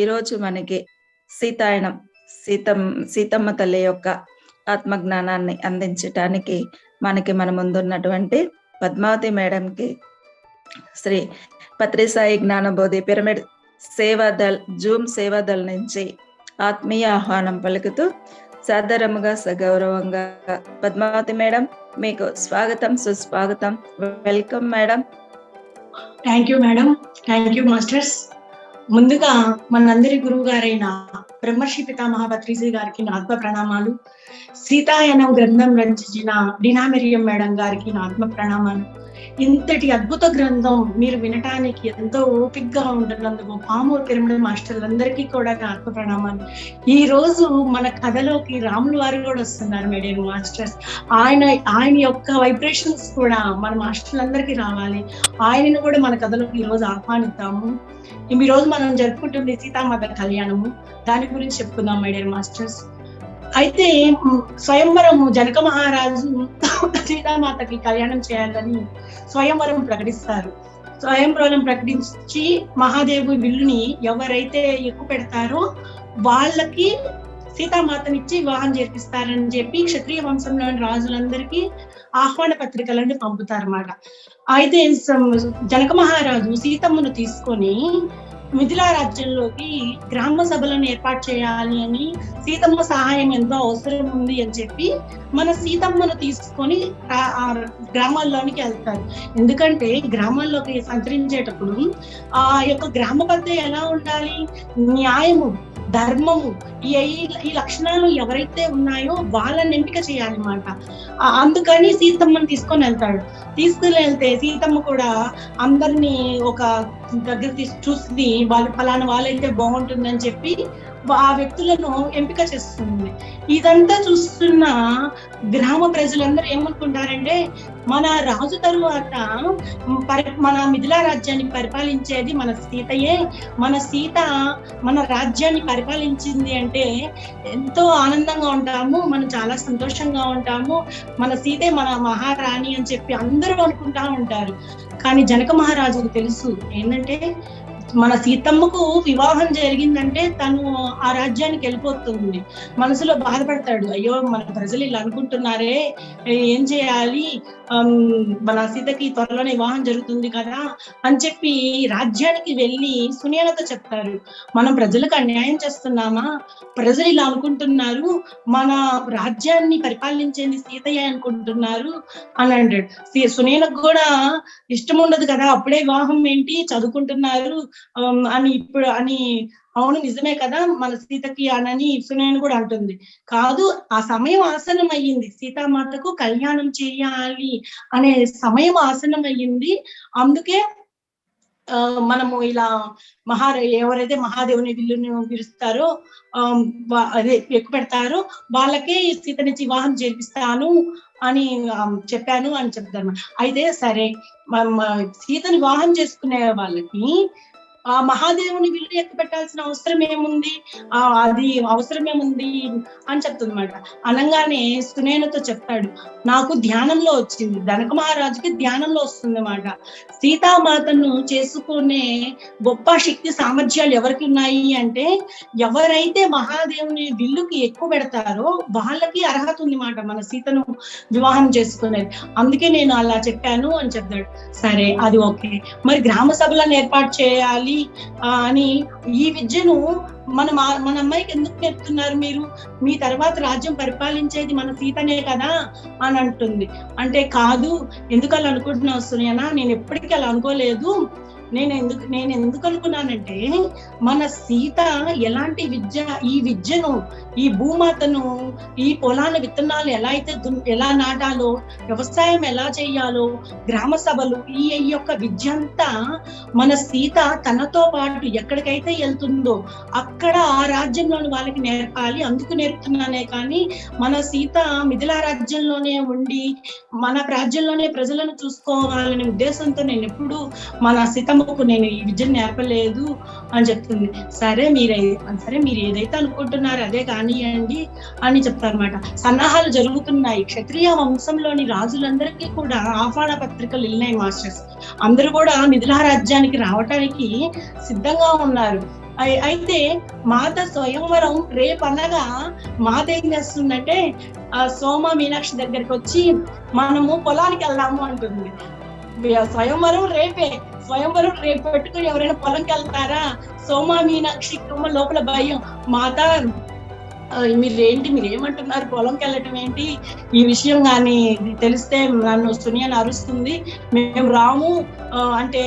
ఈరోజు మనకి సీతాయనం సీతమ్మ తల్లి యొక్క ఆత్మజ్ఞానాన్ని అందించటానికి మన ముందున్నటువంటి పద్మావతి మేడంకి శ్రీ పత్రిసాయి జ్ఞానబోధి పిరమిడ్ సేవాదల్ జూమ్ సేవాదల్ నుంచి ఆత్మీయ ఆహ్వానం పలుకుతూ సాదరముగా సగౌరవంగా పద్మావతి మేడం మీకు స్వాగతం సుస్వాగతం. Welcome madam. Thank you madam. Thank you masters. ముందుగా మనందరి గురువు గారైన బ్రహ్మర్షి పితామహ పత్రిజీ గారికి నా ఆత్మ ప్రణామాలు. సీతాయనం గ్రంథం రచించిన డినామెరియం మేడం గారికి నా ఆత్మ ప్రణామాలు. ఇంతటి అద్భుత గ్రంథం మీరు వినటానికి ఎంతో ఓపికగా ఉంటున్నందుకు పామూరు పిరమిడ్ మాస్టర్లందరికీ కూడా నా ఆత్మ ప్రణామాలు. ఈ రోజు మన కథలోకి రాముల వారు కూడా వస్తున్నారు మేడం మాస్టర్స్. ఆయన యొక్క వైబ్రేషన్స్ కూడా మన మాస్టర్లందరికీ రావాలి. ఆయనను కూడా మన కథలోకి ఈ రోజు ఆహ్వానిద్దాము. ఈ రోజు మనం జరుపుకుంటుంది సీతామాత కళ్యాణము. దాని గురించి చెప్పుకుందాం మేడం మాస్టర్స్. అయితే స్వయంవరము జనక మహారాజు సీతామాతకి కళ్యాణం చేయాలని స్వయంవరం ప్రకటిస్తారు. స్వయంవరం ప్రకటించి మహాదేవి విల్లుని ఎవరైతే ఎక్కువ పెడతారో వాళ్ళకి సీతామాతనిచ్చి వివాహం జరిపిస్తారని చెప్పి క్షత్రియ వంశంలోని రాజులందరికీ ఆహ్వాన పత్రికలను పంపుతారన్నమాట. అయితే జనక మహారాజు సీతమ్మను తీసుకొని మిథిలా రాజ్యంలోకి గ్రామ సభలను ఏర్పాటు చేయాలి అని, సీతమ్మ సహాయం ఎంతో అవసరం ఉంది అని చెప్పి మన సీతమ్మను తీసుకొని గ్రామాల్లోనికి వెళ్తారు. ఎందుకంటే గ్రామాల్లోకి సంచరించేటప్పుడు ఆ యొక్క గ్రామ పెద్ద ఎలా ఉండాలి, న్యాయము, ధర్మము, ఈ లక్షణాలు ఎవరైతే ఉన్నాయో వాళ్ళని ఎంపిక చేయాలన్నమాట. అందుకని సీతమ్మని తీసుకొని వెళ్తాడు. తీసుకుని వెళ్తే సీతమ్మ కూడా అందరినీ ఒక దగ్గర చూసి వాళ్ళు ఫలానా వాళ్ళైతే బాగుంటుందని చెప్పి ఆ వ్యక్తులను ఎంపిక చేస్తుంది. ఇదంతా చూస్తున్న గ్రామ ప్రజలందరూ ఏమనుకుంటారంటే, మన రాజు తరువాత మన మిథిలా రాజ్యాన్ని పరిపాలించేది మన సీతయే. మన సీత మన రాజ్యాన్ని పరిపాలించింది అంటే ఎంతో ఆనందంగా ఉంటాము, మనం చాలా సంతోషంగా ఉంటాము, మన సీతే మన మహారాణి అని చెప్పి అందరూ అనుకుంటా ఉంటారు. కానీ జనక మహారాజుకు తెలుసు ఏంటంటే, మన సీతమ్మకు వివాహం జరిగిందంటే తను ఆ రాజ్యానికి వెళ్ళిపోతుంది. మనసులో బాధపడతాడు, అయ్యో మన ప్రజలు ఇలా అనుకుంటున్నారే, ఏం చేయాలి, మన సీతకి త్వరలోనే వివాహం జరుగుతుంది కదా అని చెప్పి రాజ్యానికి వెళ్ళి సునేనతో చెప్తారు, మనం ప్రజలకు అన్యాయం చేస్తున్నామా, ప్రజలు ఇలా అనుకుంటున్నారు, మన రాజ్యాన్ని పరిపాలించేది సీతయ్య అనుకుంటున్నారు అని అంటాడు. సునేనకు కూడా ఇష్టం ఉండదు కదా, అప్పుడే వివాహం ఏంటి, చదువుకుంటున్నారు అని ఇప్పుడు అని, అవును నిజమే కదా మన సీతకి అని సునేన కూడా అంటుంది. కాదు, ఆ సమయం ఆసనం అయ్యింది, సీతామాతకు కళ్యాణం చేయాలి అనే సమయం ఆసనం అయ్యింది. అందుకే మనము ఇలా ఎవరైతే మహాదేవుని విల్లుని పిలుస్తారో అదే ఎక్కువ పెడతారో వాళ్ళకే సీతనిచ్చి వివాహం చేపిస్తాను అని చెప్పాను అని చెప్తారు. అయితే సరే, సీతని వివాహం చేసుకునే వాళ్ళకి ఆ మహాదేవుని విల్లు ఎక్కువ పెట్టాల్సిన అవసరం ఏముంది, అది అవసరం ఏముంది అని చెప్తుందన్నమాట. అనగానే సునేనతో చెప్తాడు, నాకు ధ్యానంలో వచ్చింది, జనక మహారాజుకి ధ్యానంలో వస్తుంది అన్నమాట. సీతామాతను చేసుకునే గొప్ప శక్తి సామర్థ్యాలు ఎవరికి ఉన్నాయి అంటే, ఎవరైతే మహాదేవుని విల్లుకి ఎక్కువ పెడతారో వాళ్ళకి అర్హత ఉంది మాట మన సీతను వివాహం చేసుకునేది. అందుకే నేను అలా చెప్పాను అని చెప్తాడు. సరే, అది ఓకే, మరి గ్రామ సభలను ఏర్పాటు చేయాలి అని, ఈ విద్యను మన అమ్మాయికి ఎందుకు నేర్పుతున్నారు మీరు, మీ తర్వాత రాజ్యం పరిపాలించేది మన సీతనే కదా అని అంటుంది. అంటే కాదు, ఎందుకు అలా అనుకుంటున్నావు సునేనా, నేను ఎప్పటికీ అలా అనుకోలేదు. నేను ఎందుకు అనుకున్నానంటే, మన సీత ఎలాంటి ఈ విద్యను, ఈ భూమాతను, ఈ పొలాల విత్తనాలు ఎలా నాటాలో, వ్యవసాయం ఎలా చేయాలో, గ్రామ సభలు, ఈ యొక్క విద్య అంతా మన సీత తనతో పాటు ఎక్కడికైతే వెళ్తుందో అక్కడ ఆ రాజ్యంలోని వాళ్ళకి నేర్పాలి, అందుకు నేర్పుతున్నానే కానీ మన సీత మిథిలా రాజ్యంలోనే ఉండి మన రాజ్యంలోనే ప్రజలను చూసుకోవాలనే ఉద్దేశంతో నేను ఎప్పుడు మన సీతమ్మకు నేను ఈ విద్యను నేర్పలేదు అని చెప్తుంది. సరే మీరు ఏదైతే అనుకుంటున్నారో అదే కానివ్వండి అని చెప్తారన్నమాట. సన్నాహాలు జరుగుతున్నాయి. క్షత్రియ వంశంలోని రాజులందరికీ కూడా ఆహ్వాన పత్రికలు వెళ్ళినాయి మాస్టర్స్. అందరూ కూడా మిథిలా రాజ్యానికి రావటానికి సిద్ధంగా ఉన్నారు. అయితే మాత స్వయంవరం రేపనగా మాత ఏం చేస్తుందంటే సోమ మీనాక్షి దగ్గరికి వచ్చి మనము పొలానికి వెళ్దాము అంటుంది. స్వయంవరం రేపే, స్వయంవరం రేపు పెట్టుకుని ఎవరైనా పొలంకి వెళ్తారా? సోమ మీనాక్షి లోపల భయం, మాత మీరేమంటున్నారు, పొలంకి వెళ్ళటం ఏంటి, ఈ విషయం కానీ తెలిస్తే నన్ను సునియని అరుస్తుంది, మేము రాము అంటే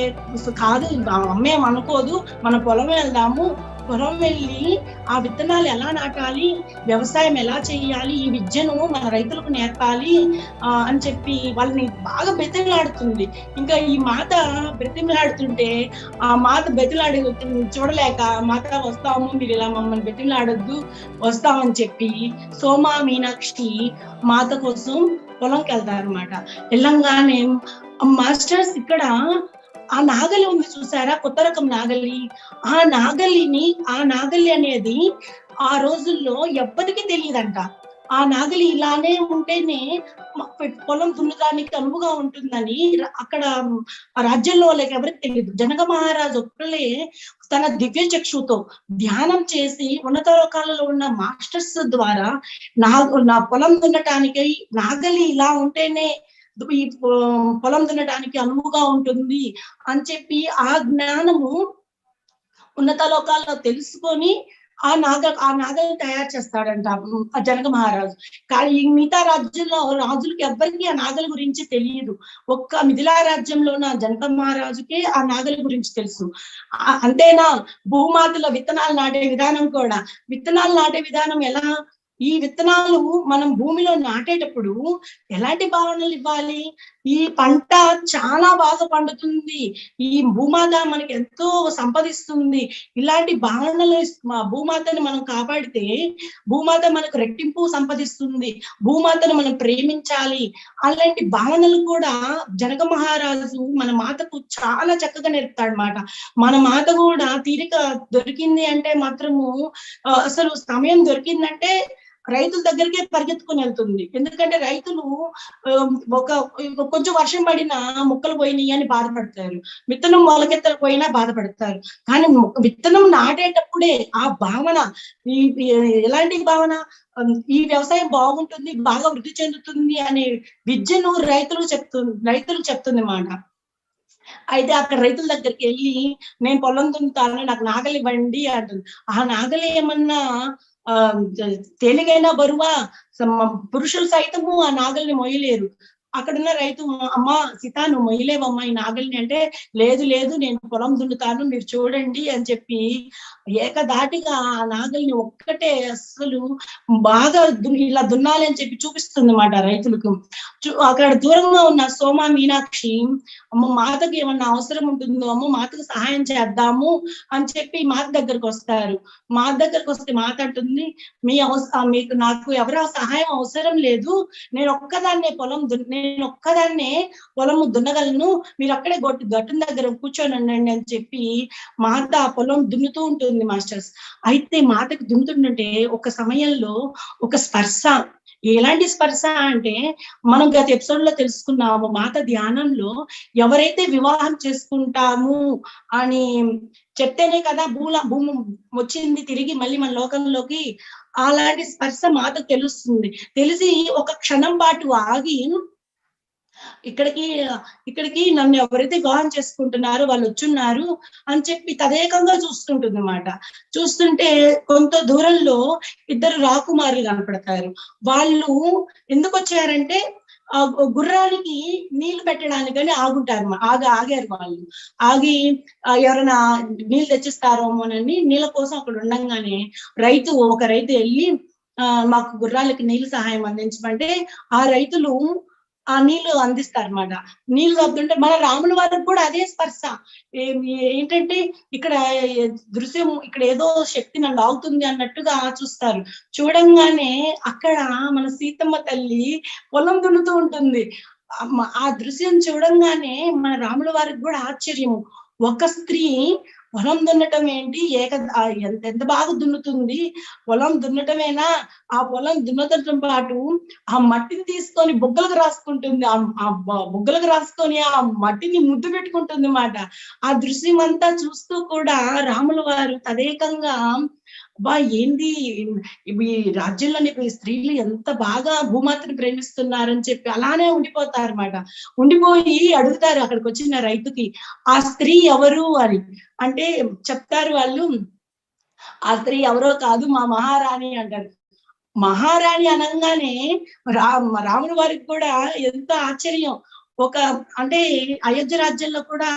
కాదు అమ్మేం అనుకోదు, మన పొలం వెళ్దాము, పొలం వెళ్ళి ఆ విత్తనాలు ఎలా నాటాలి, వ్యవసాయం ఎలా చేయాలి, ఈ విద్యను మన రైతులకు నేర్పాలి అని చెప్పి వాళ్ళని బాగా బెతిలాడుతుంది. ఇంకా ఈ మాత బెతిలాడుతుంటే ఆ మాత బెతిలాడి చూడలేక, మాత వస్తాము, మీరు ఇలా మమ్మల్ని బెతిలాడొద్దు, వస్తామని చెప్పి సోమ మీనాక్షి మాత కోసం పొలంకి వెళ్తారు అనమాట. వెళ్ళంగానే మాస్టర్స్ ఇక్కడ ఆ నాగలి ఉంది చూసారా, కొత్త రకం నాగలి, ఆ నాగలి అనేది ఆ రోజుల్లో ఎవ్వరికి తెలియదంట. ఆ నాగలి ఇలానే ఉంటేనే పొలం దున్నడానికి అనువుగా ఉంటుందని అక్కడ రాజ్యంలో వాళ్ళకి ఎవరికి తెలియదు. జనక మహారాజు ఒక్కలే తన దివ్య చక్షుతో ధ్యానం చేసి ఉన్నత లోకాలలో ఉన్న మాస్టర్స్ ద్వారా నా పొలం దున్నటానికి నాగలి ఇలా ఉంటేనే ఈ పొలం దున్నడానికి అనువుగా ఉంటుంది అని చెప్పి ఆ జ్ఞానము ఉన్నత లోకాల్లో తెలుసుకొని ఆ నాగల్ని తయారు చేస్తాడంట జనక మహారాజు. కానీ ఈ మిగతా రాజులకి ఎవ్వరికి ఆ నాగల గురించి తెలియదు. ఒక్క మిథిలా రాజ్యంలో ఉన్న జనక మహారాజుకే ఆ నాగల గురించి తెలుసు. అంతేనా, భూమాతలో విత్తనాలు నాటే విధానం ఎలా, ఈ విత్తనాలు మనం భూమిలో నాటేటప్పుడు ఎలాంటి భావనలు ఇవ్వాలి, ఈ పంట చాలా బాగా పండుతుంది, ఈ భూమాత మనకి ఎంతో సంపదిస్తుంది, ఇలాంటి భావనలు భూమాతను మనం కాపాడితే భూమాత మనకు రెట్టింపు సంపదిస్తుంది, భూమాతను మనం ప్రేమించాలి, అలాంటి భావనలు కూడా జనక మహారాజు మన మాతకు చాలా చక్కగా నేర్పుతాడు అన్నమాట. మన మాత కూడా తీరిక దొరికింది అంటే మాత్రము అసలు సమయం దొరికిందంటే రైతుల దగ్గరికే పరిగెత్తుకుని వెళ్తుంది. ఎందుకంటే రైతులు కొంచెం వర్షం పడినా మొక్కలు పోయినాయి అని బాధపడతారు, విత్తనం మొలకెత్తకపోయినా బాధపడతారు. కానీ విత్తనం నాటేటప్పుడే ఆ భావన, ఎలాంటి భావన, ఈ వ్యవసాయం బాగుంటుంది, బాగా వృద్ధి చెందుతుంది అనే విద్యను రైతులకు చెప్తుంది మాట. అయితే అక్కడ రైతుల దగ్గరికి వెళ్ళి నేను పొలం దున్నుతాను, నాకు నాగలి ఇవ్వండి అంటుంది. ఆ నాగలి ఏమన్నా తేలిగైన బరువా, పురుషులు సైతము ఆ నాగల్ని మొయ్యలేరు. అక్కడున్న రైతు, అమ్మా సీత నువ్వు మొయ్యలేవమ్మా ఈ నాగల్ని అంటే, లేదు నేను పొలం దున్నుతాను మీరు చూడండి అని చెప్పి ఏకదాటిగా ఆ నాగల్ని ఒక్కటే అసలు బాగా ఇలా దున్నాలి అని చెప్పి చూపిస్తుంది అన్నమాట రైతులకు. అక్కడ దూరంగా ఉన్న సోమ మీనాక్షి అమ్మ మాతకి ఏమన్నా అవసరం ఉంటుందో, అమ్మ మాతకు సహాయం చేద్దాము అని చెప్పి మాత దగ్గరకు వస్తారు. మాత దగ్గరకు వస్తే మాత అంటుంది, మీకు నాకు ఎవరో సహాయం అవసరం లేదు, నేను ఒక్కదాన్నే పొలము దున్నగలను, మీరు అక్కడే గట్టున దగ్గర కూర్చొని అని చెప్పి మాత పొలం దున్నుతూ ఉంటుంది మాస్టర్స్. అయితే మాతకి దున్నుతుంటే ఒక సమయంలో ఒక స్పర్శ, ఎలాంటి స్పర్శ అంటే మనం గత ఎపిసోడ్ లో తెలుసుకున్నాము, మాత ధ్యానంలో ఎవరైతే వివాహం చేసుకుంటాము అని చెప్తేనే కదా భూమి వచ్చింది తిరిగి మళ్ళీ మన లోకంలోకి, అలాంటి స్పర్శ మాతకు తెలుస్తుంది. తెలిసి ఒక క్షణం పాటు ఆగి ఇక్కడికి నన్ను ఎవరైతే వివాహం చేసుకుంటున్నారో వాళ్ళు వచ్చున్నారు అని చెప్పి తదేకంగా చూస్తుంటుంది అన్నమాట. చూస్తుంటే కొంత దూరంలో ఇద్దరు రాకుమారులు కనపడతారు. వాళ్ళు ఎందుకు వచ్చారంటే గుర్రానికి నీళ్లు పెట్టడానికని ఆగారు. వాళ్ళు ఆగి ఎవరైనా నీళ్ళు తెచ్చిస్తారోమోనని నీళ్ళ కోసం అక్కడ ఉండంగానే ఒక రైతు వెళ్ళి మాకు గుర్రాలకి నీళ్ళు సహాయం అందించమంటే ఆ రైతులు ఆ నీళ్లు అందిస్తారన్నమాట. నీళ్లు వద్దుంటే మన రాముల వారికి కూడా అదే స్పర్శ. ఏంటంటే ఇక్కడ దృశ్యం, ఇక్కడ ఏదో శక్తి నన్ను లాగుతుంది అన్నట్టుగా చూస్తారు. చూడంగానే అక్కడ మన సీతమ్మ తల్లి పొలం దున్నుతూ ఉంటుంది. ఆ దృశ్యం చూడంగానే మన రాముల వారికి కూడా ఆశ్చర్యము. ఒక స్త్రీ పొలం దున్నటం ఏంటి, ఎంత బాగా దున్నుతుంది, పొలం దున్నటమేనా, ఆ పొలం దున్నటంతో పాటు ఆ మట్టిని తీసుకొని బుగ్గలకు రాసుకుంటుంది, బుగ్గలకు రాసుకొని ఆ మట్టిని ముద్దు పెట్టుకుంటుంది అన్నమాట. ఆ దృశ్యం అంతా చూస్తూ కూడా రాముల వారు తదేకంగా ఏంది ఈ రాజ్యంలోని స్త్రీలు ఎంత బాగా భూమాతను ప్రేమిస్తున్నారని చెప్పి అలానే ఉండిపోతారన్నమాట. ఉండిపోయి అడుగుతారు అక్కడికి వచ్చిన రైతుకి, ఆ స్త్రీ ఎవరు అని. అంటే చెప్తారు వాళ్ళు, ఆ స్త్రీ ఎవరో కాదు మా మహారాణి అంటారు. మహారాణి అనగానే రాముని వారికి కూడా ఎంత ఆశ్చర్యం. అంటే అయోధ్య రాజ్యంలో కూడా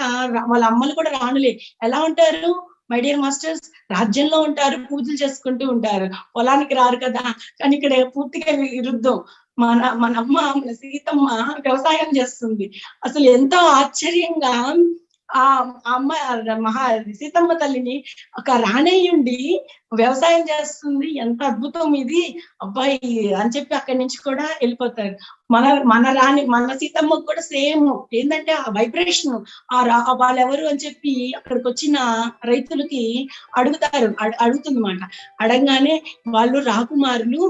వాళ్ళ అమ్మలు కూడా రాణులే. ఎలా ఉంటారు మై డియర్ మాస్టర్స్? రాజ్యంలో ఉంటారు, పూజలు చేసుకుంటూ ఉంటారు, పొలానికి రారు కదా. కానీ ఇక్కడ పూర్తిగా విరుద్ధం. మన అమ్మ, మన సీతమ్మ వ్యవసాయం చేస్తుంది. అసలు ఎంతో ఆశ్చర్యంగా ఆ అమ్మ సీతమ్మ తల్లిని ఒక రాణేయుండి వ్యవసాయం చేస్తుంది, ఎంత అద్భుతం ఇది, అబ్బాయి అని చెప్పి అక్కడి నుంచి కూడా వెళ్ళిపోతారు. మన రాణి, మన సీతమ్మకు కూడా సేమ్ ఏంటంటే ఆ వైబ్రేషన్, వాళ్ళెవరు అని చెప్పి అక్కడికి వచ్చిన రైతులకి అడుగుతుందన్నమాట. అడగగానే వాళ్ళు రాకుమారులు,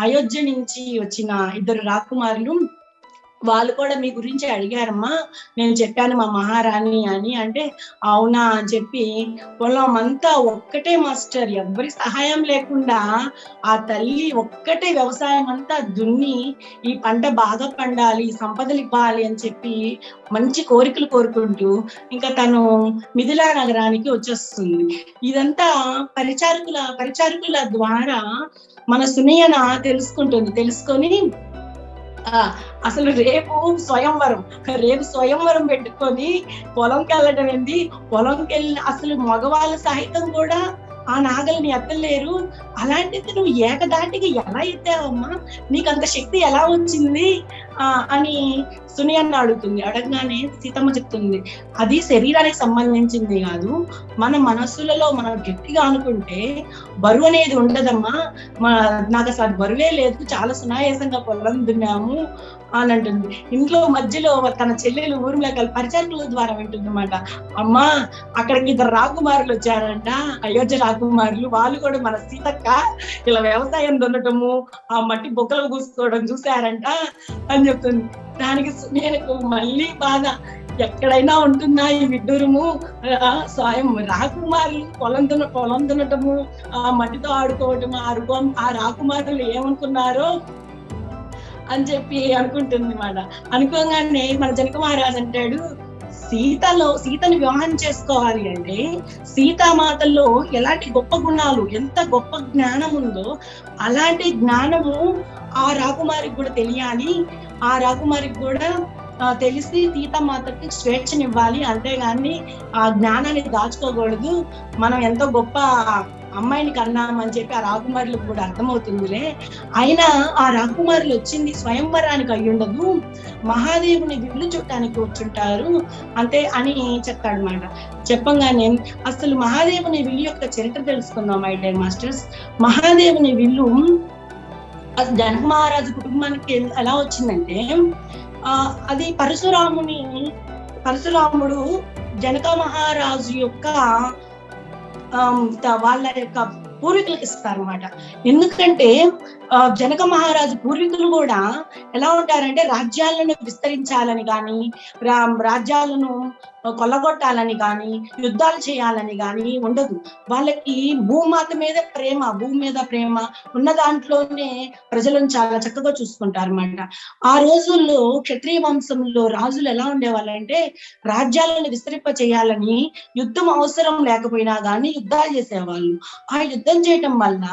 అయోధ్య నుంచి వచ్చిన 2 రాకుమారులు, వాళ్ళు కూడా మీ గురించి అడిగారమ్మా, నేను చెప్పాను మా మహారాణి అని. అంటే అవునా అని చెప్పి పొలం అంతా ఒక్కటే మాస్టర్, ఎవరి సహాయం లేకుండా ఆ తల్లి ఒక్కటే వ్యవసాయం అంతా దున్ని ఈ పంట బాగా పండాలి, సంపదలు ఇవ్వాలి అని చెప్పి మంచి కోరికలు కోరుకుంటూ ఇంకా తను మిథిలా నగరానికి వచ్చేస్తుంది. ఇదంతా పరిచారకుల ద్వారా మన సునయన తెలుసుకొని అసలు రేపు స్వయంవరం పెట్టుకొని పొలంకి వెళ్ళడం ఏంది, పొలంకి వెళ్ళిన అసలు మగవాళ్ళ సహితం కూడా ఆ నాగలిని ఎత్తలేరు, అలాంటిది నువ్వు ఏకదాటికి ఎలా ఎత్తావమ్మా, నీకు అంత శక్తి ఎలా వచ్చింది అని సునయన అడుగుతుంది. అడగగానే సీతమ్మ చెప్తుంది, అది శరీరానికి సంబంధించింది కాదు, మన మనస్సులలో మనం గట్టిగా అనుకుంటే బరువు అనేది ఉండదమ్మా, నాకు అసలు బరువే లేదు, చాలా సునాయాసంగా పొలం దున్నాము అని అంటుంది. ఇంట్లో మధ్యలో తన చెల్లెలు ఊర్మిళ పరిచారకుల ద్వారా వింటుంది అన్నమాట. అమ్మా అక్కడికి 2 రాకుమారులు వచ్చారంట, అయోధ్య రాకుమారులు, వాళ్ళు కూడా మన సీతక్క ఇలా వ్యవసాయం దున్నటము, ఆ మట్టి బొక్కలు కూసుకోవడం చూసారంట అని చెప్తుంది. దానికి నేను మళ్ళీ బాధ, ఎక్కడైనా ఉంటుందా ఈ విడ్డూరము, స్వయం రాకుమారులు పొలం దున్నటము, ఆ మట్టితో ఆడుకోవటము, ఆ రాకుమారులు ఏమనుకున్నారో అని చెప్పి అనుకుంటుంది అన్నమాట. అనుకోగానే మన జనక మహారాజు అంటాడు, సీతని వివాహం చేసుకోవాలి అంటే సీతామాతల్లో ఎలాంటి గొప్ప గుణాలు, ఎంత గొప్ప జ్ఞానం ఉందో అలాంటి జ్ఞానము ఆ రాకుమారికి కూడా తెలియాలి, ఆ రాకుమారికి కూడా తెలిసి సీతామాతకి స్వేచ్ఛనివ్వాలి, అంతేగాని ఆ జ్ఞానాన్ని దాచుకోకూడదు, మనం ఎంతో గొప్ప అమ్మాయిని కన్నామని చెప్పి ఆ రాకుమారులకు కూడా అర్థమవుతుందిలే. అయినా ఆ రాకుమారులు వచ్చింది స్వయంవరానికి అయ్యుండదు, మహాదేవుని విల్లు చుట్టానికి వచ్చుంటారు అంతే అని చెప్తాడనమాట. చెప్పంగానే అసలు మహాదేవుని విల్లు యొక్క చరిత్ర తెలుసుకుందాం మై డియర్ మాస్టర్స్. మహాదేవుని విల్లు జనక మహారాజు కుటుంబానికి ఎలా వచ్చిందంటే, అది పరశురాముడు జనక మహారాజు యొక్క వాళ్ళ యొక్క పూర్వీకులకు ఇస్తారన్నమాట. ఎందుకంటే జనక మహారాజు పూర్వీకులు కూడా ఎలా ఉంటారంటే రాజ్యాలను విస్తరించాలని కానీ, రాజ్యాలను కొల్లగొట్టాలని కానీ, యుద్ధాలు చేయాలని కానీ ఉండదు. వాళ్ళకి భూమాత మీద ప్రేమ, భూమి మీద ప్రేమ ఉన్న దాంట్లోనే ప్రజలను చాలా చక్కగా చూసుకుంటారు అన్నమాట. ఆ రోజుల్లో క్షత్రియ వంశంలో రాజులు ఎలా ఉండేవాళ్ళంటే రాజ్యాలను విస్తరింప చేయాలని యుద్ధం అవసరం లేకపోయినా కానీ యుద్ధాలు చేసేవాళ్ళు. ఆ యుద్ధం చేయటం వల్ల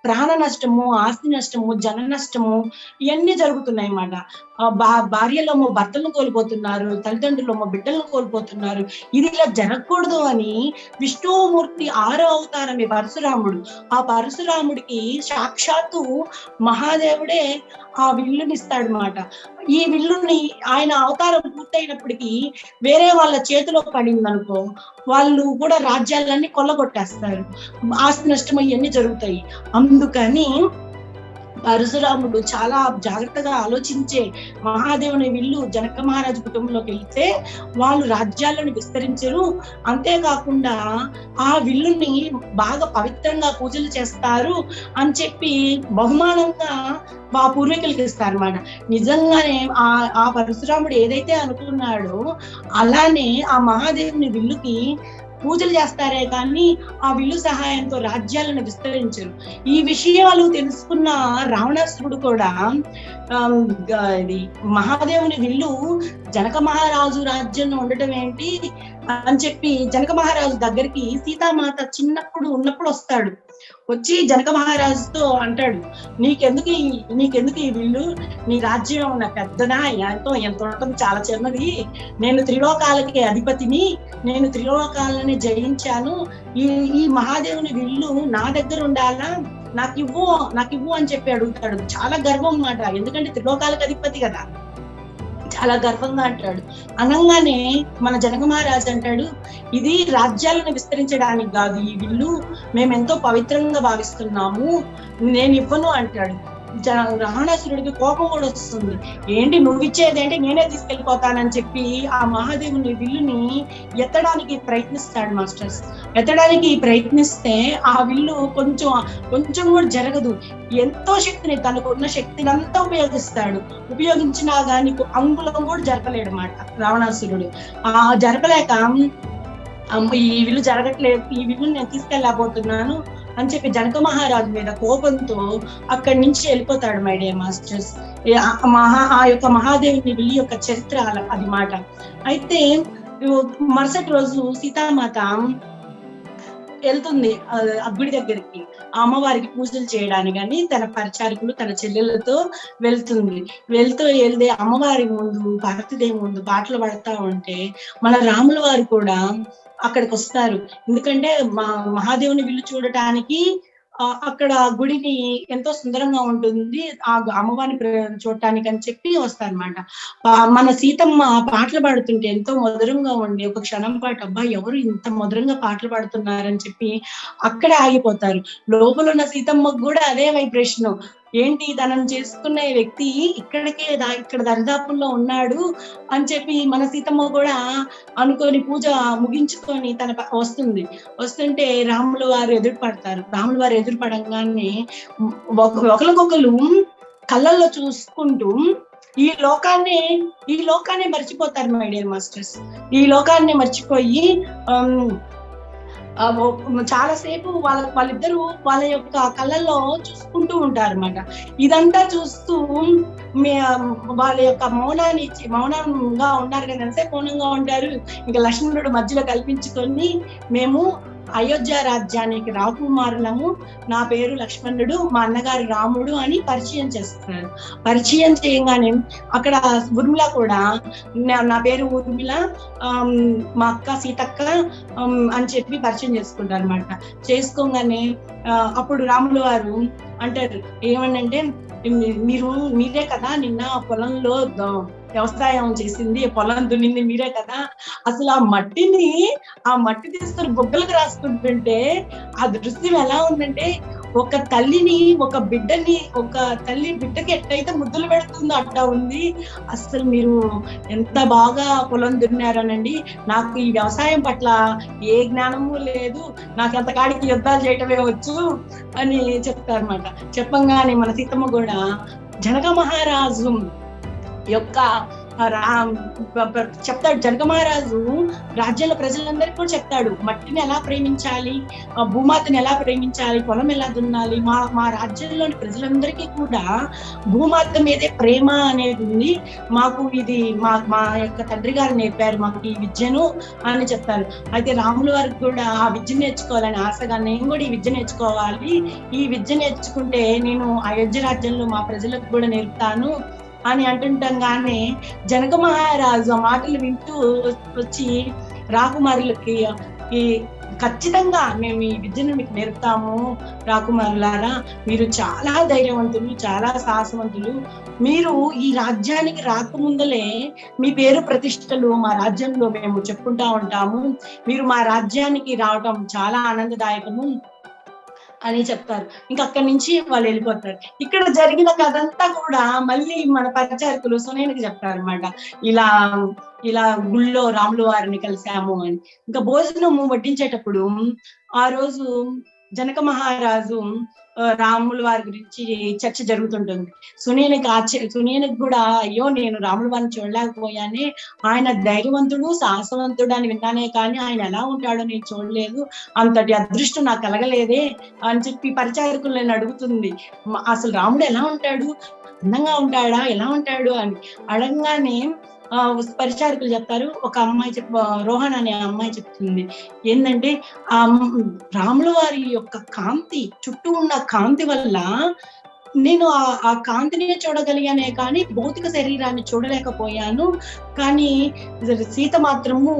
ప్రాణ నష్టము, ఆస్తి నష్టము, జన నష్టము ఇవన్నీ జరుగుతున్నాయి అన్నమాట. భార్యలోమో భర్తలను కోల్పోతున్నారు, తల్లిదండ్రులేమో బిడ్డలను కోల్పోతున్నారు. ఇది ఇలా జరగకూడదు అని విష్ణుమూర్తి 6వ అవతారమే పరశురాముడు. ఆ పరశురాముడికి సాక్షాత్తు మహాదేవుడే ఆ విల్లునిస్తాడు అన్నమాట. ఈ విల్లుని ఆయన అవతారం పూర్తయినప్పటికీ వేరే వాళ్ళ చేతిలో పడింది అనుకో, వాళ్ళు కూడా రాజ్యాలన్నీ కొల్లగొట్టేస్తారు, ఆస్తి నష్టం ఇవన్నీ జరుగుతాయి. అందుకని పరశురాముడు చాలా జాగ్రత్తగా ఆలోచించే మహాదేవుని విల్లు జనక మహారాజు కుటుంబంలోకి వెళ్తే వాళ్ళు రాజ్యాలను విస్తరించరు, అంతేకాకుండా ఆ విల్లుని బాగా పవిత్రంగా పూజలు చేస్తారు అని చెప్పి బహుమానంగా మా పూర్వీకులకి ఇస్తారన్నమాట. నిజంగానే ఆ పరశురాముడు ఏదైతే అనుకున్నాడో అలానే ఆ మహాదేవుని విల్లుకి పూజలు చేస్తారే కానీ ఆ విల్లు సహాయంతో రాజ్యాలను విస్తరించరు. ఈ విషయాలు తెలుసుకున్న రావణాసురుడు కూడా ఇది మహాదేవుని విల్లు జనక మహారాజు రాజ్యంలో ఉండటం ఏంటి అని చెప్పి జనక మహారాజు దగ్గరికి సీతామాత చిన్నప్పుడు ఉన్నప్పుడు వస్తాడు. వచ్చి జనక మహారాజుతో అంటాడు, నీకెందుకు ఈ విల్లు, నీ రాజ్యం ఉన్న పెద్దదా, ఎంత ఉంటుంది, చాలా చిన్నది, నేను త్రిలోకాలకి అధిపతిని, నేను త్రిలోకాలని జయించాను, ఈ మహాదేవుని విల్లు నా దగ్గర ఉండాలా, నాకు ఇవ్వు అని చెప్పి అడుగుతాడు. చాలా గర్వం అన్నమాట, ఎందుకంటే త్రిలోకాలకు అధిపతి కదా, చాలా గర్వంగా అంటాడు. అనగానే మన జనక మహారాజు అంటాడు, ఇది రాజ్యాలను విస్తరించడానికి కాదు, ఈ విల్లు మేమెంతో పవిత్రంగా భావిస్తున్నాము, నేను ఇవ్వను అంటాడు. రావణాసురుడికి కోపం కూడా వస్తుంది. ఏంటి నువ్వు ఇచ్చేదేంటి, నేనే తీసుకెళ్ళిపోతానని చెప్పి ఆ మహాదేవుని విల్లుని ఎత్తడానికి ప్రయత్నిస్తాడు మాస్టర్స్. ఎత్తడానికి ప్రయత్నిస్తే ఆ విల్లు కొంచెం కూడా జరగదు. ఎంతో శక్తిని, తనకున్న శక్తిని అంతా ఉపయోగించినా గానీ అంగుళం కూడా జరపలేడు అన్నమాట రావణాసురుడు. జరపలేక ఈ విల్లు జరగట్లేదు, ఈ విల్లు నేను తీసుకెళ్ళబోతున్నాను అని చెప్పి జనక మహారాజు మీద కోపంతో అక్కడి నుంచి వెళ్ళిపోతాడు. మై డియర్ మాస్టర్స్, ఆ యొక్క మహాదేవుని విల్లు యొక్క చరిత్ర అది మాట. అయితే మరుసటి రోజు సీతామాత వెళ్తుంది ఆ గుడి దగ్గరికి, ఆ అమ్మవారికి పూజలు చేయడానికి అని తన పరిచారకులు తన చెల్లెలతో వెళ్తే అమ్మవారి ముందు భారతీదేవి ముందు పాటలు పడతా ఉంటే మన రాముల వారు కూడా అక్కడికి వస్తారు. ఎందుకంటే మహాదేవుని విల్లు చూడటానికి అక్కడ గుడిని ఎంతో సుందరంగా ఉంటుంది, ఆ అమ్మవారిని చూడటానికి అని చెప్పి వస్తారనమాట. మన సీతమ్మ పాటలు పాడుతుంటే ఎంతో మధురంగా ఉండి ఒక క్షణం పాటు అబ్బా ఎవరు ఇంత మధురంగా పాటలు పాడుతున్నారని చెప్పి అక్కడే ఆగిపోతారు. లోపల ఉన్న సీతమ్మకు కూడా అదే వైబ్రేషన్, ఏంటి తనను చేసుకునే వ్యక్తి ఇక్కడ దరిదాపుల్లో ఉన్నాడు అని చెప్పి మన సీతమ్మ కూడా అనుకొని పూజ ముగించుకొని తన వస్తుంటే రాముల వారు ఎదురుపడతారు. రాముల వారు ఎదురుపడంగానే ఒకరికొకరు కళ్ళల్లో చూసుకుంటూ ఈ లోకాన్ని మర్చిపోతారు మై డియర్ మాస్టర్స్. ఈ లోకాన్ని మర్చిపోయి చాలాసేపు వాళ్ళిద్దరూ వాళ్ళ యొక్క కళ్ళల్లో చూసుకుంటూ ఉంటారు అన్నమాట. ఇదంతా చూస్తూ వాళ్ళ యొక్క మౌనంగా ఉన్నారు కదా, ఎంతసేపు మౌనంగా ఉంటారు. ఇంకా లక్ష్మణుడు మధ్యలో కల్పించుకొని, మేము అయోధ్య రాజ్యానికి రాకుమారులము, నా పేరు లక్ష్మణుడు, మా అన్నగారు రాముడు అని పరిచయం చేస్తున్నారు. పరిచయం చేయగానే అక్కడ ఊర్మిళ కూడా నా పేరు ఊర్మిళ, మా అక్క సీతక్క అని చెప్పి పరిచయం చేసుకుంటారు అనమాట. చేసుకోగానే అప్పుడు రాముల వారు అంటారు ఏమనంటే, మీరే కదా నిన్న పొలంలో వ్యవసాయం చేసింది, పొలం దున్నింది మీరే కదా, అసలు ఆ మట్టి తీసుకొని బొగ్గలకు రాసుకుంటుంటే ఆ దృశ్యం ఎలా ఉందంటే, ఒక తల్లి బిడ్డకి ఎట్లయితే ముద్దులు పెడుతుందో అట్లా ఉంది. అసలు మీరు ఎంత బాగా పొలం దున్నారనండి, నాకు ఈ వ్యవసాయం పట్ల ఏ జ్ఞానము లేదు, నాకు అంతకాడికి యుద్ధాలు చేయటమే వచ్చు అని చెప్తారన్నమాట. చెప్పంగానే మన సీతమ్మ కూడా జనక మహారాజు యొక్క చెప్తాడు. జనక మహారాజు రాజ్యంలో ప్రజలందరికీ కూడా చెప్తాడు, మట్టిని ఎలా ప్రేమించాలి, భూమాతని ఎలా ప్రేమించాలి, పొలం ఎలా దున్నాలి. మా రాజ్యంలోని ప్రజలందరికీ కూడా భూమాత మీదే ప్రేమ అనేది ఉంది, మాకు ఇది మా యొక్క తండ్రి గారు నేర్పారు మాకు ఈ విద్యను అని చెప్తారు. అయితే రాముల వారికి కూడా ఆ విద్య నేర్చుకోవాలని ఆశగా, నేను కూడా ఈ విద్య నేర్చుకోవాలి, ఈ విద్య నేర్చుకుంటే నేను అయోధ్య రాజ్యంలో మా ప్రజలకు కూడా నేర్పుతాను అని అంటుండగానే జనక మహారాజు ఆ మాటలు వింటూ వచ్చి రాకుమారులకి ఖచ్చితంగా మేము ఈ విద్యను మీకు నేర్పుతాము రాకుమారులారా, మీరు చాలా ధైర్యవంతులు, చాలా సాహసవంతులు, మీరు ఈ రాజ్యానికి రాకముందలే మీ పేరు ప్రతిష్టలు మా రాజ్యంలో మేము చెప్పుకుంటా ఉంటాము, మీరు మా రాజ్యానికి రావటం చాలా ఆనందదాయకము అని చెప్తారు. ఇంకా అక్కడి నుంచి వాళ్ళు వెళ్ళిపోతారు. ఇక్కడ జరిగిన కథ అంతా కూడా మళ్ళీ మన పరిచారకులు సునయనకి చెప్తారనమాట. ఇలా ఇలా గుళ్ళో రాముల వారిని కలిసాము అని. ఇంకా భోజనము వడ్డించేటప్పుడు ఆ రోజు జనక మహారాజు రాముల వారి గురించి చర్చ జరుగుతుంటుంది. సునీనకి కూడా అయ్యో నేను రాముల వారిని చూడలేకపోయానే, ఆయన ధైర్యవంతుడు సాహసవంతుడు అని విన్నానే కానీ ఆయన ఎలా ఉంటాడో నేను చూడలేదు, అంతటి అదృష్టం నాకు కలగలేదే అని చెప్పి పరిచారకులను అడుగుతుంది. అసలు రాముడు ఎలా ఉంటాడు, అందంగా ఉంటాడా, ఎలా ఉంటాడు అని అడగగానే పరిచారకులు చెప్తారు. ఒక అమ్మాయి రోహన్ అనే అమ్మాయి చెప్తుంది ఏంటంటే ఆ రాముల వారి యొక్క కాంతి, చుట్టూ ఉన్న కాంతి వల్ల నేను ఆ కాంతిని చూడగలిగానే కానీ భౌతిక శరీరాన్ని చూడలేకపోయాను. కానీ సీత మాత్రము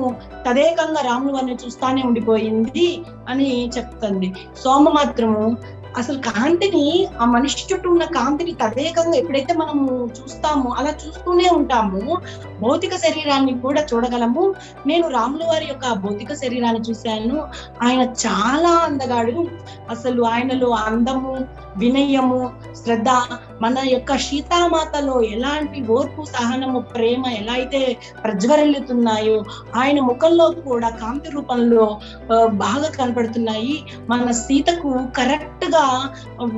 తదేకంగా రాముల వారిని చూస్తానే ఉండిపోయింది అని చెప్తుంది. సోమ మాత్రము అసలు కాంతిని, ఆ మనిషి చుట్టూ ఉన్న కాంతిని తదేకంగా ఎప్పుడైతే మనము చూస్తామో అలా చూస్తూనే ఉంటాము, భౌతిక శరీరాన్ని కూడా చూడగలము. నేను రాముల వారి యొక్క భౌతిక శరీరాన్ని చూశాను. ఆయన చాలా అందగాడు. అసలు ఆయనలో అందము, వినయము, శ్రద్ధ, మన యొక్క సీతామాతలో ఎలాంటి ఓర్పు, సహనము, ప్రేమ ఎలా అయితే ప్రజ్వరిల్లుతున్నాయో ఆయన ముఖంలో కూడా కాంతి రూపంలో బాగా కనపడుతున్నాయి. మన సీతకు కరెక్ట్ గా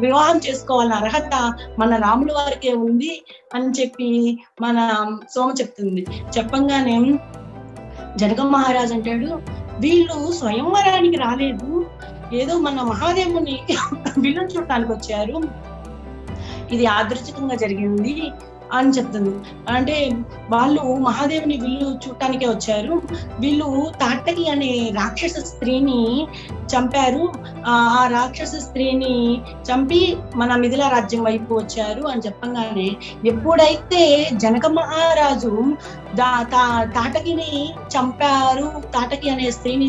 వివాహం చేసుకోవాలన్న అర్హత మన రాముల వారికే ఉంది అని చెప్పి మన సోమ చెప్తుంది. చెప్పంగానే జనక మహారాజు అంటాడు, వీళ్ళు స్వయంవరానికి రాలేదు, ఏదో మన మహాదేవుని విల్లును చూడటానికి వచ్చారు, ఇది యాదృచ్ఛికంగా జరిగింది అని చెప్తుంది. అంటే వాళ్ళు మహాదేవుని విల్లు చూడటానికే వచ్చారు, వీళ్ళు తాటకి అనే రాక్షస స్త్రీని చంపారు, ఆ రాక్షస స్త్రీని చంపి మన మిథిల రాజ్యం వైపు వచ్చారు అని చెప్పగానే ఎప్పుడైతే జనక మహారాజు తాటకిని చంపారు, తాటకి అనే స్త్రీని